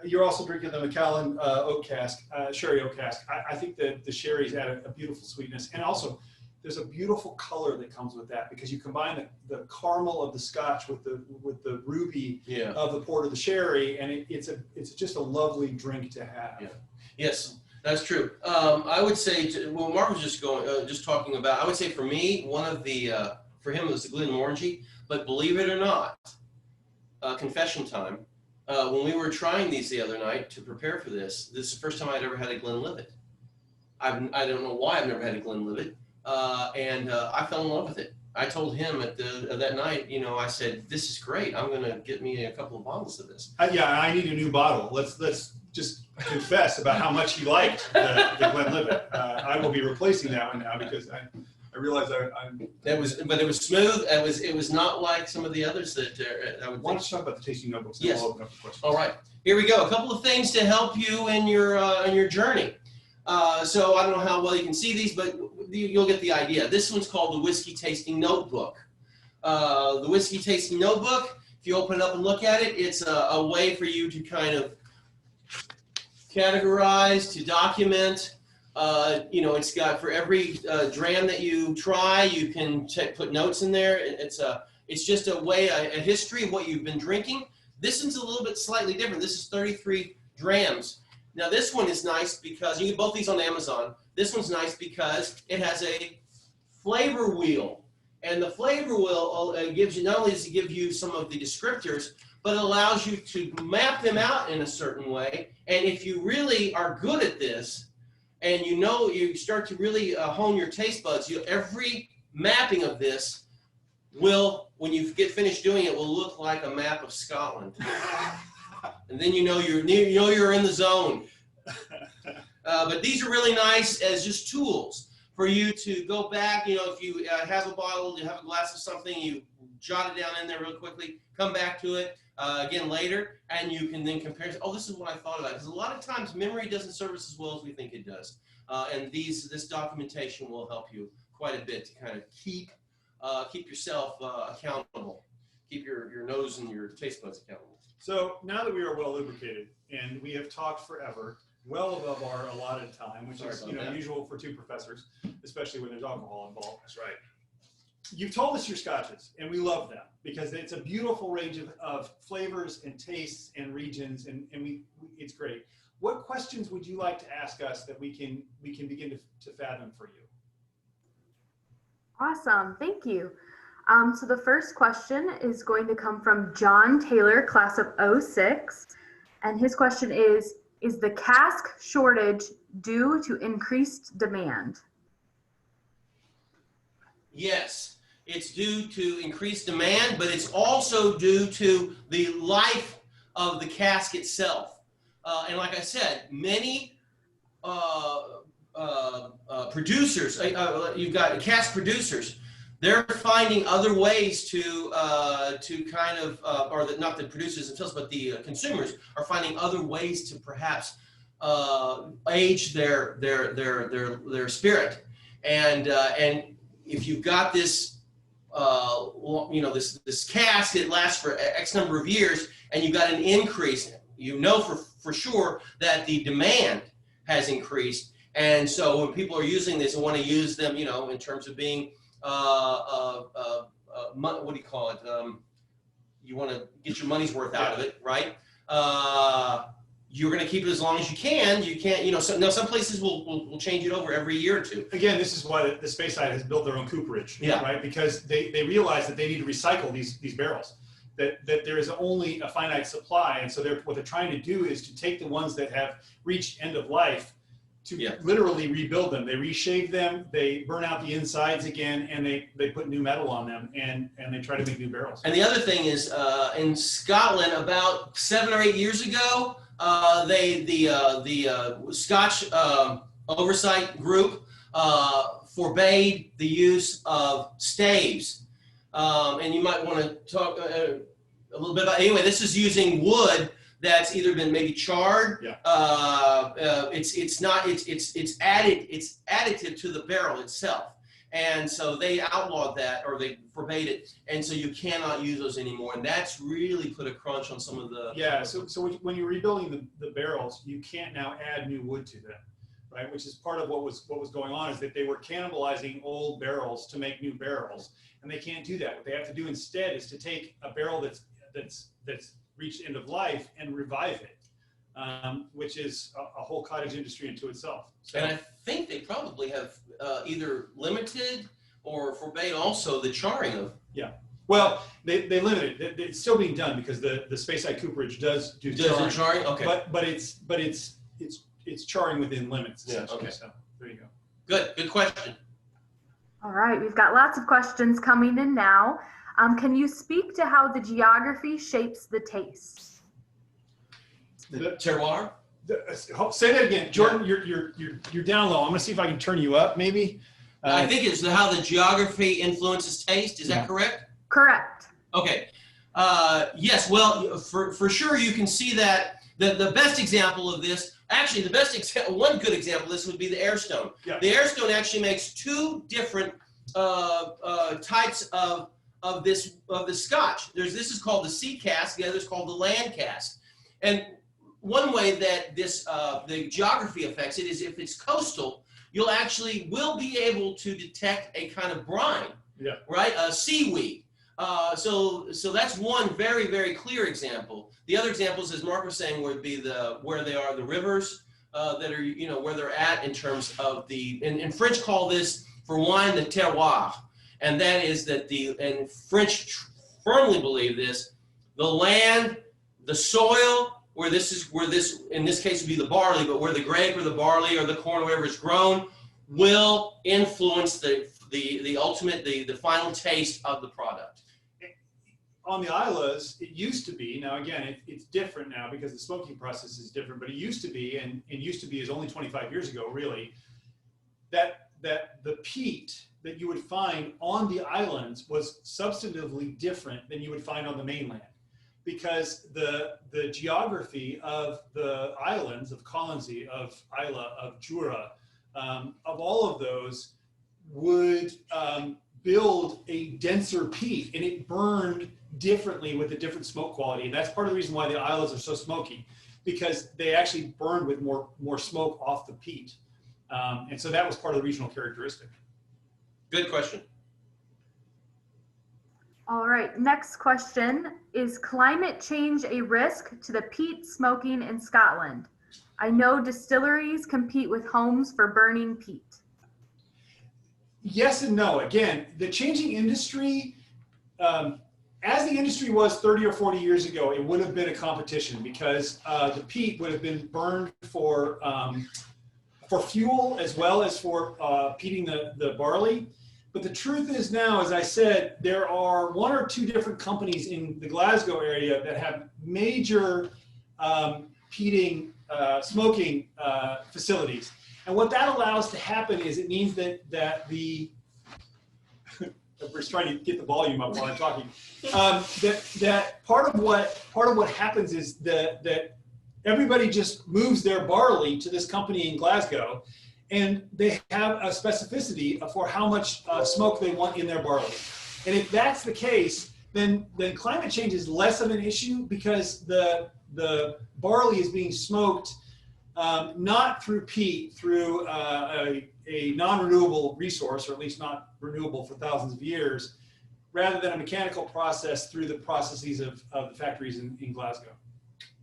Speaker 2: you're also drinking the Macallan oak cask, sherry oak cask. I think that the sherry's add a beautiful sweetness, and also there's a beautiful color that comes with that because you combine the caramel of the Scotch with the ruby of the port of the sherry, and it's just a lovely drink to have. Yeah.
Speaker 1: Yes, that's true. I would say, Mark was just talking about. I would say for me, one of the for him it was the Glenmorangie, but believe it or not, confession time. When we were trying these the other night to prepare for this is the first time I'd ever had a Glenlivet. I don't know why I've never had a Glenlivet. And I fell in love with it. I told him that night, I said, "This is great. I'm going to get me a couple of bottles of this."
Speaker 2: I need a new bottle. Let's just confess about how much he liked the Glenlivet. I will be replacing that one now because I realize I'm.
Speaker 1: But it was smooth. It was not like some of the others that I would.
Speaker 2: Why don't you talk about the tasting notebooks?
Speaker 1: Yes.
Speaker 2: We'll open up the questions.
Speaker 1: All right. Here we go. A couple of things to help you in your journey. So I don't know how well you can see these, but you'll get the idea. This one's called the Whiskey Tasting Notebook. The Whiskey Tasting Notebook, if you open it up and look at it, it's a way for you to kind of categorize, to document. It's got for every dram that you try, you can put notes in there. It's just a way, a history of what you've been drinking. This one's a little bit slightly different. This is 33 drams. Now this one is nice because you can get both these on Amazon. This one's nice because it has a flavor wheel, and the flavor wheel gives you, not only does it give you some of the descriptors, but it allows you to map them out in a certain way. And if you really are good at this, and you start to really hone your taste buds, every mapping of this will, when you get finished doing it, will look like a map of Scotland. And then you're in the zone. But these are really nice as just tools for you to go back. If you have a bottle, you have a glass of something, you jot it down in there real quickly, come back to it again later, and you can then compare. Oh, this is what I thought about. Because a lot of times memory doesn't serve us as well as we think it does. And this documentation will help you quite a bit to kind of keep yourself accountable, keep your nose and your taste buds accountable.
Speaker 2: So now that we are well lubricated and we have talked forever, well above our allotted time, which is usual for two professors, especially when there's alcohol involved.
Speaker 1: That's right.
Speaker 2: You've told us your scotches, and we love them because it's a beautiful range of flavors and tastes and regions, and it's great. What questions would you like to ask us that we can begin to fathom for you?
Speaker 4: Awesome, thank you. So the first question is going to come from John Taylor, class of 06. And his question is the cask shortage due to increased demand?
Speaker 1: Yes, it's due to increased demand, but it's also due to the life of the cask itself. And like I said, many producers, you've got cask producers, they're finding other ways to kind of, not the producers themselves, but the consumers are finding other ways to perhaps age their spirit. And if you've got this, this cask that lasts for X number of years, and you've got an increase, for sure that the demand has increased. And so when people are using this and want to use them, in terms of being, what do you call it? You want to get your money's worth out of it, right? You're going to keep it as long as you can. You can't, some places will change it over every year or two.
Speaker 2: Again, this is why the Speyside has built their own cooperage,
Speaker 1: Yeah.
Speaker 2: right? Because they realize that they need to recycle these barrels, that there is only a finite supply. And so what they're trying to do is to take the ones that have reached end of life to literally rebuild them. They reshave them, they burn out the insides again, and they put new metal on them, and they try to make new barrels.
Speaker 1: And the other thing is, in Scotland, about 7 or 8 years ago, the Scotch oversight group forbade the use of staves. And you might want to talk a little bit about. Anyway, this is using wood that's either been maybe charred.
Speaker 2: Yeah.
Speaker 1: It's additive to the barrel itself. And so they outlawed that, or they forbade it, and so you cannot use those anymore. And that's really put a crunch on some of the.
Speaker 2: Yeah. So when you're rebuilding the barrels, you can't now add new wood to them, right? Which is part of what was going on, is that they were cannibalizing old barrels to make new barrels, and they can't do that. What they have to do instead is to take a barrel that's reached end of life and revive it, which is a whole cottage industry into itself. So,
Speaker 1: And I think they probably have either limited or forbade also the charring of.
Speaker 2: yeah. Well, they limit it. It's still being done because the Speyside Cooperage does do charring.
Speaker 1: Charring? Okay.
Speaker 2: But it's charring within limits.
Speaker 1: Yeah,
Speaker 2: Essentially.
Speaker 1: okay.
Speaker 2: So there you go.
Speaker 1: Good question.
Speaker 4: All right, we've got lots of questions coming in now. Can you speak to how the geography shapes the taste?
Speaker 1: The terroir?
Speaker 2: Say that again, Jordan. You're down low. I'm gonna see if I can turn you up, maybe.
Speaker 1: I think it's how the geography influences taste. Is that correct?
Speaker 4: Correct.
Speaker 1: Okay. Yes. Well, for sure, you can see that the best example of this. Actually, one good example of this would be the Airstone.
Speaker 2: Yeah.
Speaker 1: The Airstone actually makes two different types of the Scotch. This is called the sea cask. The other is called the land cask. And one way that the geography affects it is if it's coastal, you'll will be able to detect a kind of brine.
Speaker 2: Yeah.
Speaker 1: Right. Seaweed. So that's one very, very clear example. The other examples, as Mark was saying, would be where they are, the rivers that are, where they're at in terms of in French call this for wine the terroir. And that is that and French firmly believe this, the land, the soil, where this in this case would be the barley, but where the grape or the barley or the corn or whatever is grown will influence the ultimate, the final taste of the product.
Speaker 2: On the Islas, it used to be, now again, it's different now because the smoking process is different, but it used to be, and it used to be is only 25 years ago, really, that the peat that you would find on the islands was substantively different than you would find on the mainland, because the geography of the islands, of Colonsay, of Islay, of Jura, of all of those would build a denser peat, and it burned differently with a different smoke quality. And that's part of the reason why the Islas are so smoky, because they actually burned with more smoke off the peat. And so that was part of the regional characteristic.
Speaker 1: Good question.
Speaker 4: All right, next question. Is climate change a risk to the peat smoking in Scotland? I know distilleries compete with homes for burning peat.
Speaker 2: Yes and no. Again, the changing industry, as the industry was 30 or 40 years ago, it would have been a competition because the peat would have been burned for fuel as well as for peating the barley. But the truth is now, as I said, there are 1 or 2 different companies in the Glasgow area that have major peating, smoking facilities. And what that allows to happen is it means that the we're trying to get the volume up while I'm talking. That part of what happens is that everybody just moves their barley to this company in Glasgow, and they have a specificity for how much smoke they want in their barley. And if that's the case, then climate change is less of an issue, because the barley is being smoked not through peat, through a non-renewable resource, or at least not renewable for thousands of years, rather than a mechanical process through the processes of the factories in Glasgow.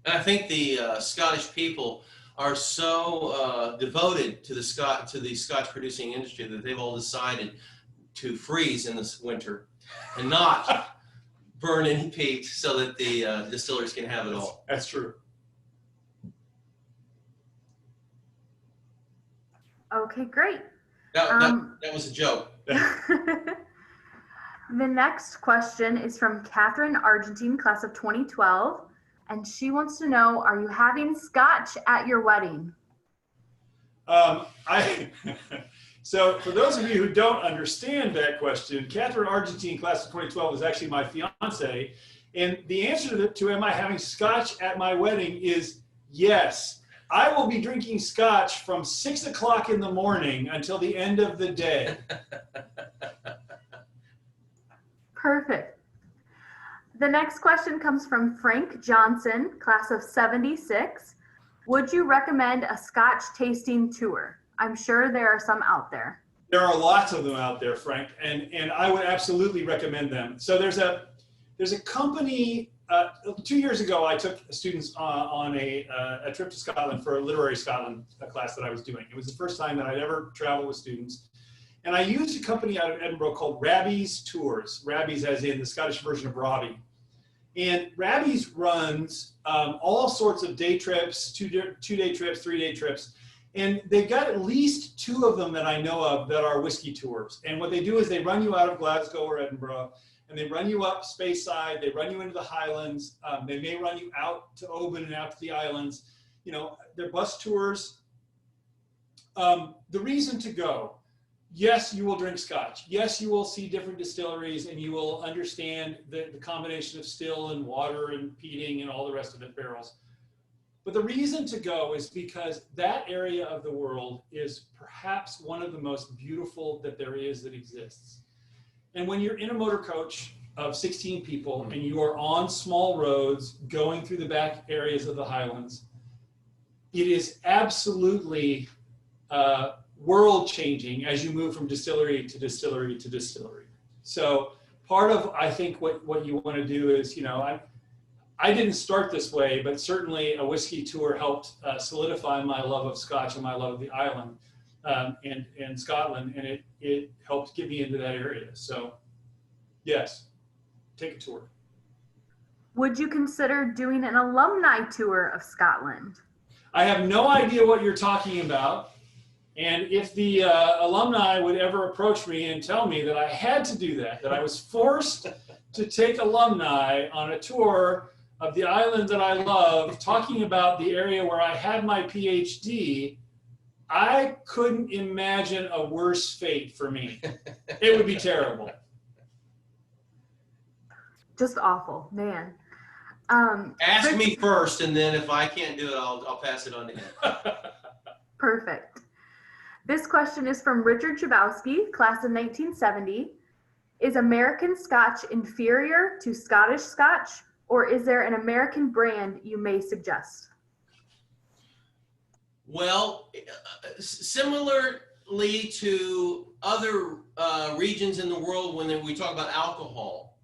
Speaker 1: And I think the Scottish people are so devoted to the Scotch producing industry that they've all decided to freeze in this winter and not burn any peat, so that the distillers can have it all.
Speaker 2: That's true.
Speaker 4: Okay, great.
Speaker 1: That was a joke.
Speaker 4: The next question is from Catherine Argentine, class of 2012. And she wants to know, are you having Scotch at your wedding?
Speaker 2: So for those of you who don't understand that question, Catherine Argentine, class of 2012, is actually my fiance. And the answer to am I having Scotch at my wedding is yes. I will be drinking Scotch from 6 o'clock in the morning until the end of the day.
Speaker 4: Perfect. The next question comes from Frank Johnson, class of 76. Would you recommend a Scotch tasting tour? I'm sure there are some out there.
Speaker 2: There are lots of them out there, Frank, and I would absolutely recommend them. So there's a company. 2 years ago, I took students on a trip to Scotland for a literary Scotland class that I was doing. It was the first time that I'd ever traveled with students. And I used a company out of Edinburgh called Rabbie's Tours. Rabbie's as in the Scottish version of Robbie. And Rabbie's runs all sorts of day trips, two-day trips, three-day trips. And they've got at least 2 of them that I know of that are whiskey tours. And what they do is they run you out of Glasgow or Edinburgh, and they run you up Speyside, they run you into the Highlands, they may run you out to Oban and out to the islands. You know, they're bus tours. The reason to go: yes, you will drink Scotch. Yes, you will see different distilleries, and you will understand the combination of still and water and peating and all the rest of it, barrels. But the reason to go is because that area of the world is perhaps one of the most beautiful that there is that exists. And when you're in a motor coach of 16 people and you are on small roads going through the back areas of the Highlands, it is absolutely world changing as you move from distillery to distillery to distillery. So part of, I think, what you want to do is, you know, I didn't start this way, but certainly a whiskey tour helped solidify my love of Scotch and my love of the island and Scotland, and it helped get me into that area. So yes, take a tour.
Speaker 4: Would you consider doing an alumni tour of Scotland?
Speaker 2: I have no idea what you're talking about. And if the alumni would ever approach me and tell me that I had to do that I was forced to take alumni on a tour of the island that I love, talking about the area where I had my PhD, I couldn't imagine a worse fate for me. It would be terrible.
Speaker 4: Just awful, man.
Speaker 1: Ask me first, and then if I can't do it, I'll pass it on to him.
Speaker 4: Perfect. This question is from Richard Chabowski, class of 1970. Is American Scotch inferior to Scottish Scotch, or is there an American brand you may suggest?
Speaker 1: Well, similarly to other regions in the world when we talk about alcohol,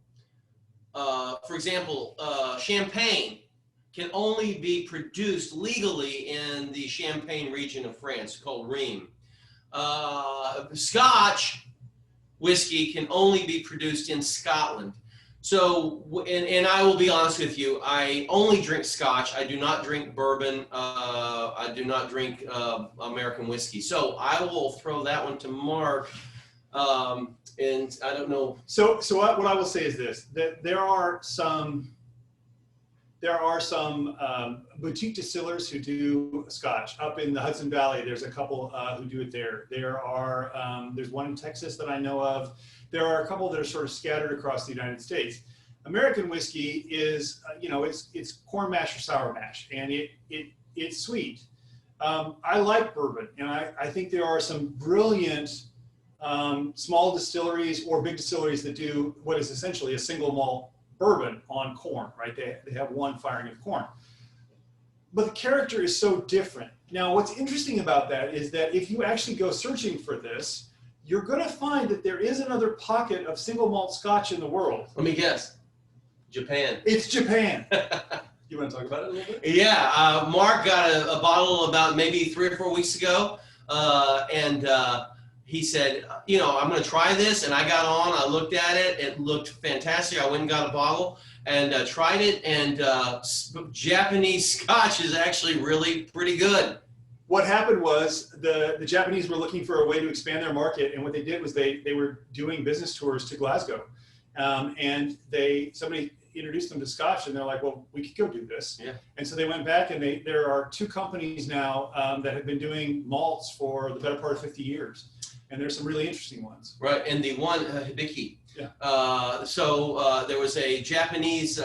Speaker 1: for example, champagne can only be produced legally in the Champagne region of France called Rheims. Scotch whiskey can only be produced in Scotland. So, and I will be honest with you, I only drink Scotch. I do not drink bourbon. I do not drink American whiskey. So I will throw that one to Mark. And I don't know.
Speaker 2: So what I will say is this: that there are some boutique distillers who do Scotch up in the Hudson Valley. There's a couple who do it there. There's one in Texas that I know of. There are a couple that are sort of scattered across the United States. American whiskey is, it's corn mash or sour mash, and it's sweet. I like bourbon, and I think there are some brilliant small distilleries or big distilleries that do what is essentially a single malt bourbon on corn, right? They have one firing of corn. But the character is so different. Now, what's interesting about that is that if you actually go searching for this, you're going to find that there is another pocket of single malt Scotch in the world.
Speaker 1: Let me guess. Japan.
Speaker 2: It's Japan. You want to talk about it a little bit?
Speaker 1: Yeah, Mark got a bottle about maybe 3 or 4 weeks ago, and he said, I'm going to try this, and I got on, I looked at it, it looked fantastic. I went and got a bottle and tried it, and Japanese Scotch is actually really pretty good.
Speaker 2: What happened was the Japanese were looking for a way to expand their market, and what they did was they were doing business tours to Glasgow, and somebody introduced them to Scotch, and they're like, well, we could go do this.
Speaker 1: Yeah.
Speaker 2: And so they went back, and there are 2 companies now that have been doing malts for the better part of 50 years. And there's some really interesting ones.
Speaker 1: Right, and the one, Hibiki.
Speaker 2: Yeah.
Speaker 1: So there was a Japanese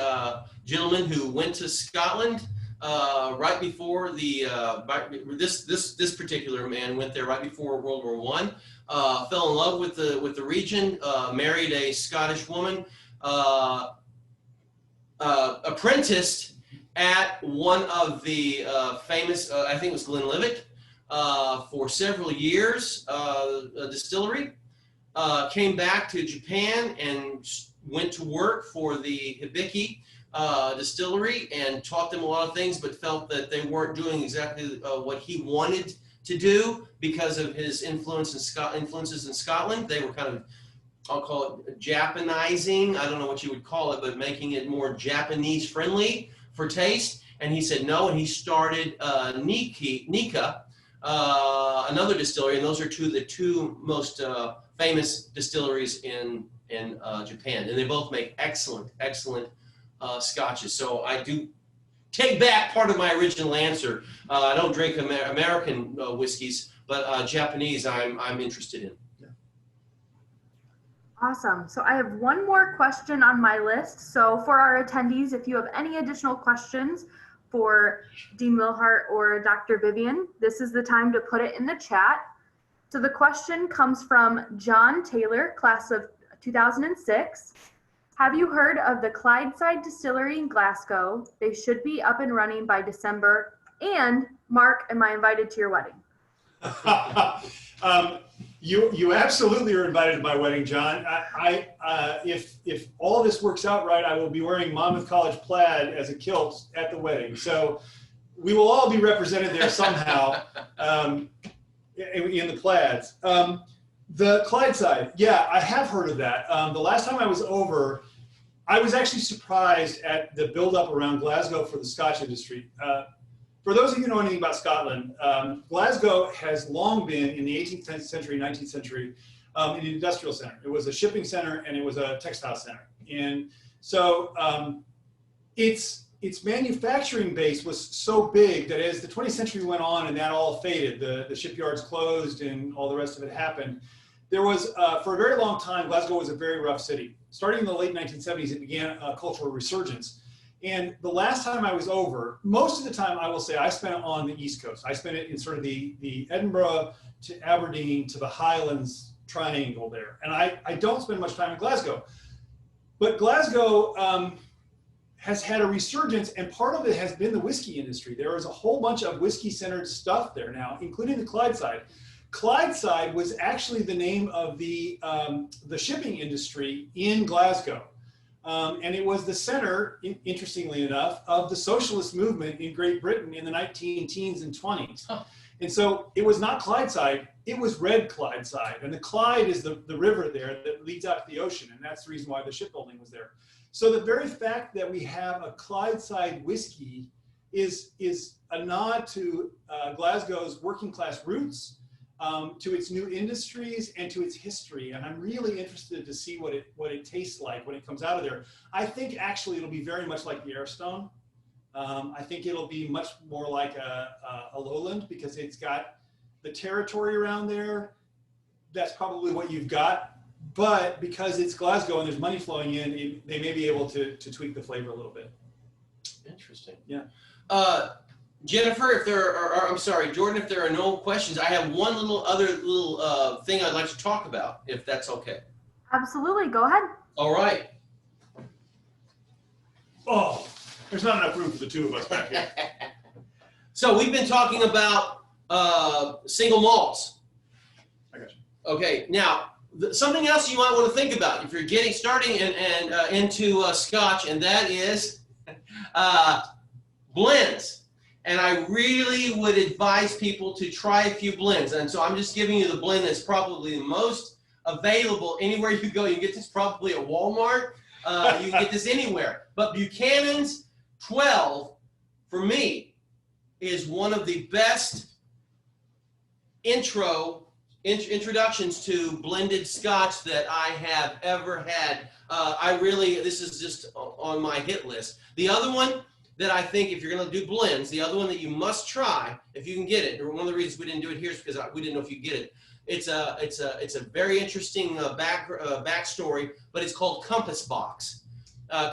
Speaker 1: gentleman who went to Scotland right before this particular man went there right before World War I, fell in love with the region, married a Scottish woman, apprenticed at one of the famous, I think it was Glenlivet, for several years, a distillery, came back to Japan and went to work for the Hibiki distillery and taught them a lot of things, but felt that they weren't doing exactly what he wanted to do because of his influences in Scotland. They were kind of, I'll call it Japanizing. I don't know what you would call it, but making it more Japanese friendly for taste. And he said no, and he started Nika, another distillery, and those are the two most famous distilleries in Japan, and they both make excellent scotches. So I do take back part of my original answer. I don't drink American whiskeys, but Japanese I'm interested in.
Speaker 4: Awesome. So I have one more question on my list. So for our attendees, if you have any additional questions for Dean Willhardt or Dr. Vivian, this is the time to put it in the chat. So the question comes from John Taylor, class of 2006. Have you heard of the Clydeside Distillery in Glasgow? They should be up and running by December. And Mark, am I invited to your wedding?
Speaker 2: You absolutely are invited to my wedding, John. If all this works out right, I will be wearing Monmouth College plaid as a kilt at the wedding. So we will all be represented there somehow in the plaids. The Clydeside, yeah, I have heard of that. The last time I was over, I was actually surprised at the buildup around Glasgow for the Scotch industry. For those of you who know anything about Scotland, Glasgow has long been, in the 18th century, 19th century, an industrial center. It was a shipping center and it was a textile center. And so its manufacturing base was so big that as the 20th century went on and that all faded, the shipyards closed and all the rest of it happened, there was, for a very long time, Glasgow was a very rough city. Starting in the late 1970s, it began a cultural resurgence. And the last time I was over, most of the time I will say I spent it on the East Coast. I spent it in sort of the Edinburgh to Aberdeen to the Highlands triangle there. And I don't spend much time in Glasgow. But Glasgow has had a resurgence, and part of it has been the whiskey industry. There is a whole bunch of whiskey-centered stuff there now, including the Clydeside. Clydeside was actually the name of the shipping industry in Glasgow. And it was the center, interestingly enough, of the socialist movement in Great Britain in the 19-teens and 20s. Oh. And so it was not Clydeside, it was Red Clydeside. And the Clyde is the river there that leads out to the ocean, and that's the reason why the shipbuilding was there. So the very fact that we have a Clydeside whiskey is a nod to Glasgow's working class roots, to its new industries and to its history. And I'm really interested to see what it tastes like when it comes out of there. I think actually it'll be very much like the Airstone. I think it'll be much more like a lowland because it's got the territory around there. That's probably what you've got. but because it's Glasgow and there's money flowing in, they may be able to tweak the flavor a little bit.
Speaker 1: Interesting.
Speaker 2: Yeah.
Speaker 1: Jennifer, if there are, I'm sorry, Jordan, if there are no questions, I have one other little thing I'd like to talk about, if that's okay.
Speaker 4: Absolutely, go ahead.
Speaker 1: All right.
Speaker 2: Oh, there's not enough room for the two of us back here.
Speaker 1: So we've been talking about single malts.
Speaker 2: I got you.
Speaker 1: Okay, now something else you might want to think about if you're getting starting and into Scotch, and that is blends. And I really would advise people to try a few blends. And so I'm just giving you the blend that's probably the most available anywhere you go. You can get this probably at Walmart. You can get this anywhere. But Buchanan's 12, for me, is one of the best introductions to blended Scotch that I have ever had. This is just on my hit list. The other one that I think, if you're going to do blends, the other one that you must try, if you can get it, or one of the reasons we didn't do it here is because we didn't know if you get it. It's a very interesting backstory, but it's called Compass Box.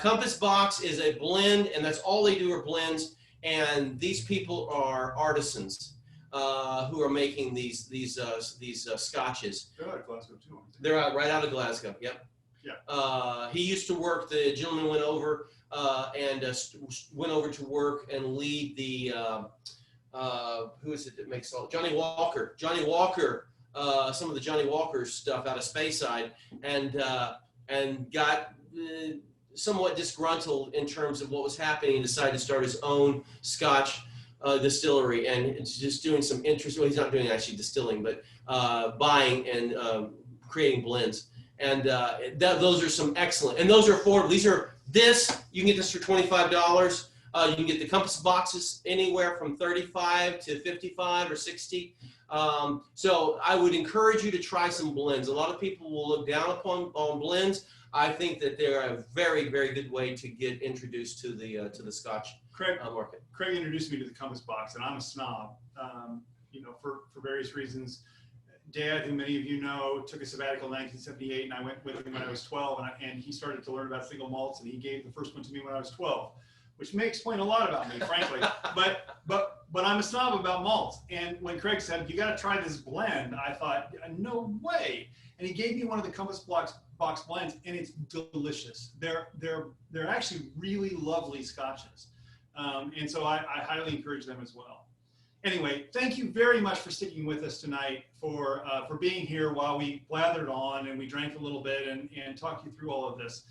Speaker 1: Compass Box is a blend, and that's all they do are blends. And these people are artisans who are making these scotches.
Speaker 2: They're out of Glasgow too, aren't they?
Speaker 1: They're right out of Glasgow. Yep.
Speaker 2: Yeah.
Speaker 1: He used to work. The gentleman went over went over to work and lead the who is it that makes all Johnny Walker. Johnny Walker. Some of the Johnny Walker stuff out of Speyside, and got somewhat disgruntled in terms of what was happening, and decided to start his own Scotch distillery, and it's just doing some interesting. Well, he's not doing actually distilling, but buying and creating blends, and those are some excellent, and those are affordable. You can get this for $25. You can get the Compass Boxes anywhere from $35 to $55 or $60. So I would encourage you to try some blends. A lot of people will look down upon blends. I think that they're a very, very good way to get introduced to the Scotch market.
Speaker 2: Craig introduced me to the Compass Box, and I'm a snob, for various reasons. Dad, who many of you know, took a sabbatical in 1978, and I went with him when I was 12, and he started to learn about single malts, and he gave the first one to me when I was 12, which may explain a lot about me, frankly. But I'm a snob about malts. And when Craig said, "You got to try this blend," I thought, "No way!" And he gave me one of the Compass Box blends, and it's delicious. They're actually really lovely scotches, and so I highly encourage them as well. Anyway, thank you very much for sticking with us tonight, for being here while we blathered on and we drank a little bit and talked you through all of this.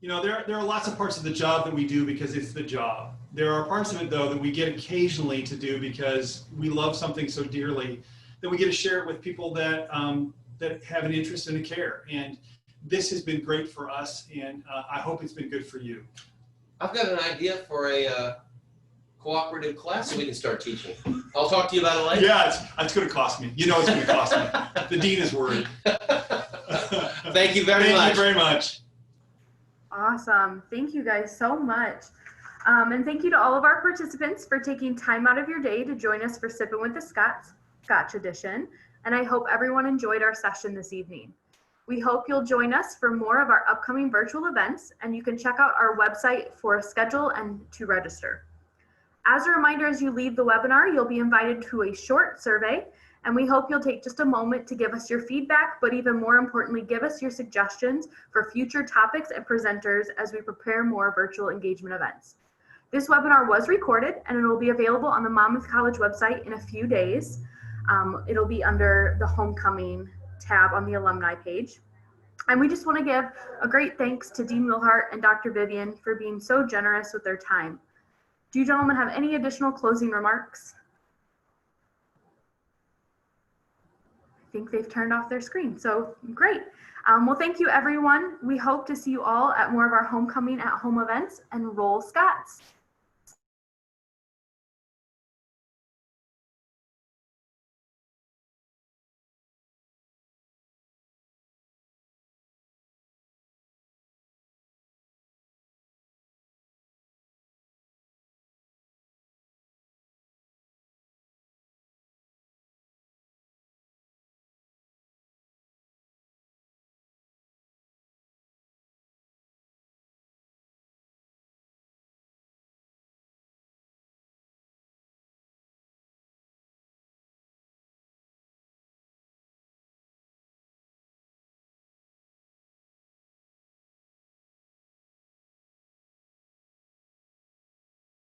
Speaker 2: There are lots of parts of the job that we do because it's the job. There are parts of it, though, that we get occasionally to do because we love something so dearly that we get to share it with people that have an interest and a care. And this has been great for us, and I hope it's been good for you.
Speaker 1: I've got an idea for a cooperative class so we can start teaching. I'll talk to you about it later.
Speaker 2: Yeah, it's going to cost me. You know it's going to cost me. The dean is worried.
Speaker 1: Thank you very much.
Speaker 2: Thank you very much.
Speaker 4: Awesome. Thank you guys so much. And thank you to all of our participants for taking time out of your day to join us for Sippin' with the Scots, Scotch Edition. And I hope everyone enjoyed our session this evening. We hope you'll join us for more of our upcoming virtual events, and you can check out our website for a schedule and to register. As a reminder, as you leave the webinar, you'll be invited to a short survey, and we hope you'll take just a moment to give us your feedback, but even more importantly, give us your suggestions for future topics and presenters as we prepare more virtual engagement events. This webinar was recorded, and it will be available on the Monmouth College website in a few days. It'll be under the Homecoming tab on the alumni page. And we just want to give a great thanks to Dean Willhardt and Dr. Vivian for being so generous with their time. Do you gentlemen have any additional closing remarks? I think they've turned off their screen, so great. Well, thank you everyone. We hope to see you all at more of our Homecoming at Home events, and roll Scots.